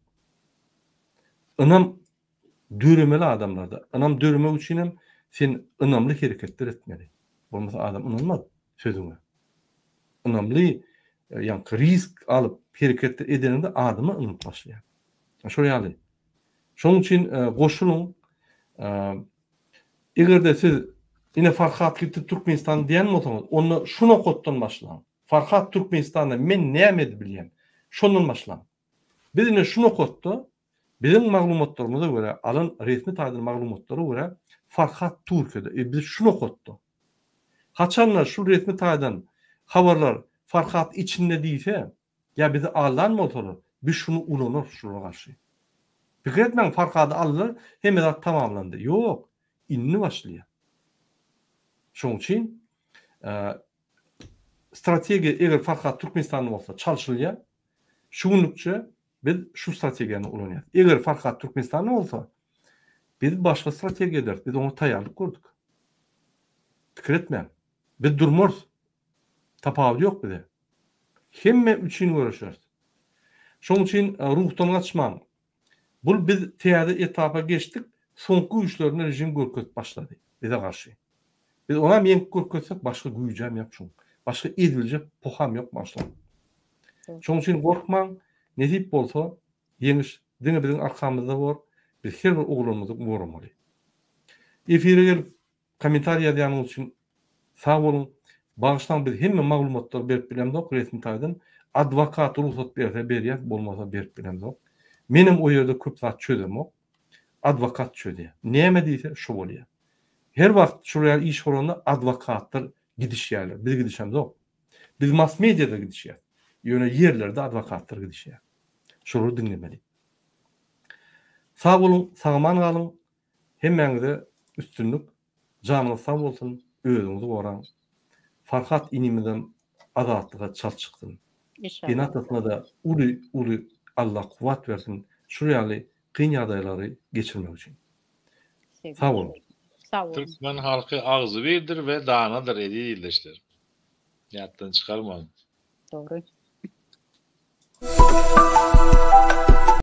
Inam düremeli adamlarda. Inam döremek üçin hem sen ınamly hereketler etmeli. Bolmasa adam inanmaz sözüňe. Inamly ýa risk alyp hereketler edeninde adamy ynanyp başlaýar. Şo ýaly. Şoň üçin goşuluň egerde siz ine Farhat gitti Türkmenistan diýen bolsaňyz, onu şuna kotdan başlaň. Farhat Türkmenistanda men näme bilýän? Şondan başlaň. Biz ine şuna kotda bizim maglumatlarymyza görä, alın resmi taýdan maglumatlary görä Farhat Türkiýede. Biz şuna kotda. Haçanlar şu resmi taýdan habarlar Farhat içinde diýse, ya bizi alan bolsalar, biz şunu ulanır şuna garşy. Pikir etmeň Farhady aldylar, hemede tamamlandy. Ýok, inni başlaýar. Şoň üçin strategiýa eger Farhat Türkmenistanda bolsa çalşylýar, şu günlükçe biz şu strategiýany ulanýar. Eger Farhat Türkmenistanda bolsa, biz başga strategiýa ederiz. Biz onu taýýarlyk gördük. Pikir etmeň. Biz durmaz. Tapawy ýok bize. Hemme üçin görüşýär. Şoň üçin ruhdan gaçmaň. Bul biz teýade etapa geçdik. Soňky güýçlerini rejim görkezip başlady. Bize garşy. Biz ona men görkezsek başga güýjem ýok şoň. Başga edilecek poham ýok başlaň. Şoň üçin gorkmaň, nezip bolsa, ýeňiş diňe biziň arkamyzda bor. Biz her bir oglumyzy gormaly. Efire gelip kommentaar ýazýanyň üçin sag bolun. Bağıştan biz hemme maglumatlar berip bilemdok resmi taýdan advokat ruhsat berse berýär, bolmasa berip bilemdok. Menim o ýerde köp zat çözemok. Advokat çödýär. Näme diýse şo bolýar. Her wagt şuraya iş bolanda advokatlar gidişýärler. Biz gidişemdok. Biz mass mediada gidişýär. Ýöne ýerlerde advokatlar gidişýär. Şolu dinlemeli. Sag bolun, sagman galyň. Hemmeňize üstünlük, janyňyz sag bolsun, özüňizi goraň. Farhat inimiden azatlığa çal çıktın. İnatasına da ulu Allah kuvat versin. Şuraya kıyın adayları geçirmek için. Sağ olun. Sağ olun. Türkmen halkı ağzı birdir ve danadır ediyorlar. Yattan çıkarmayın. Doğru.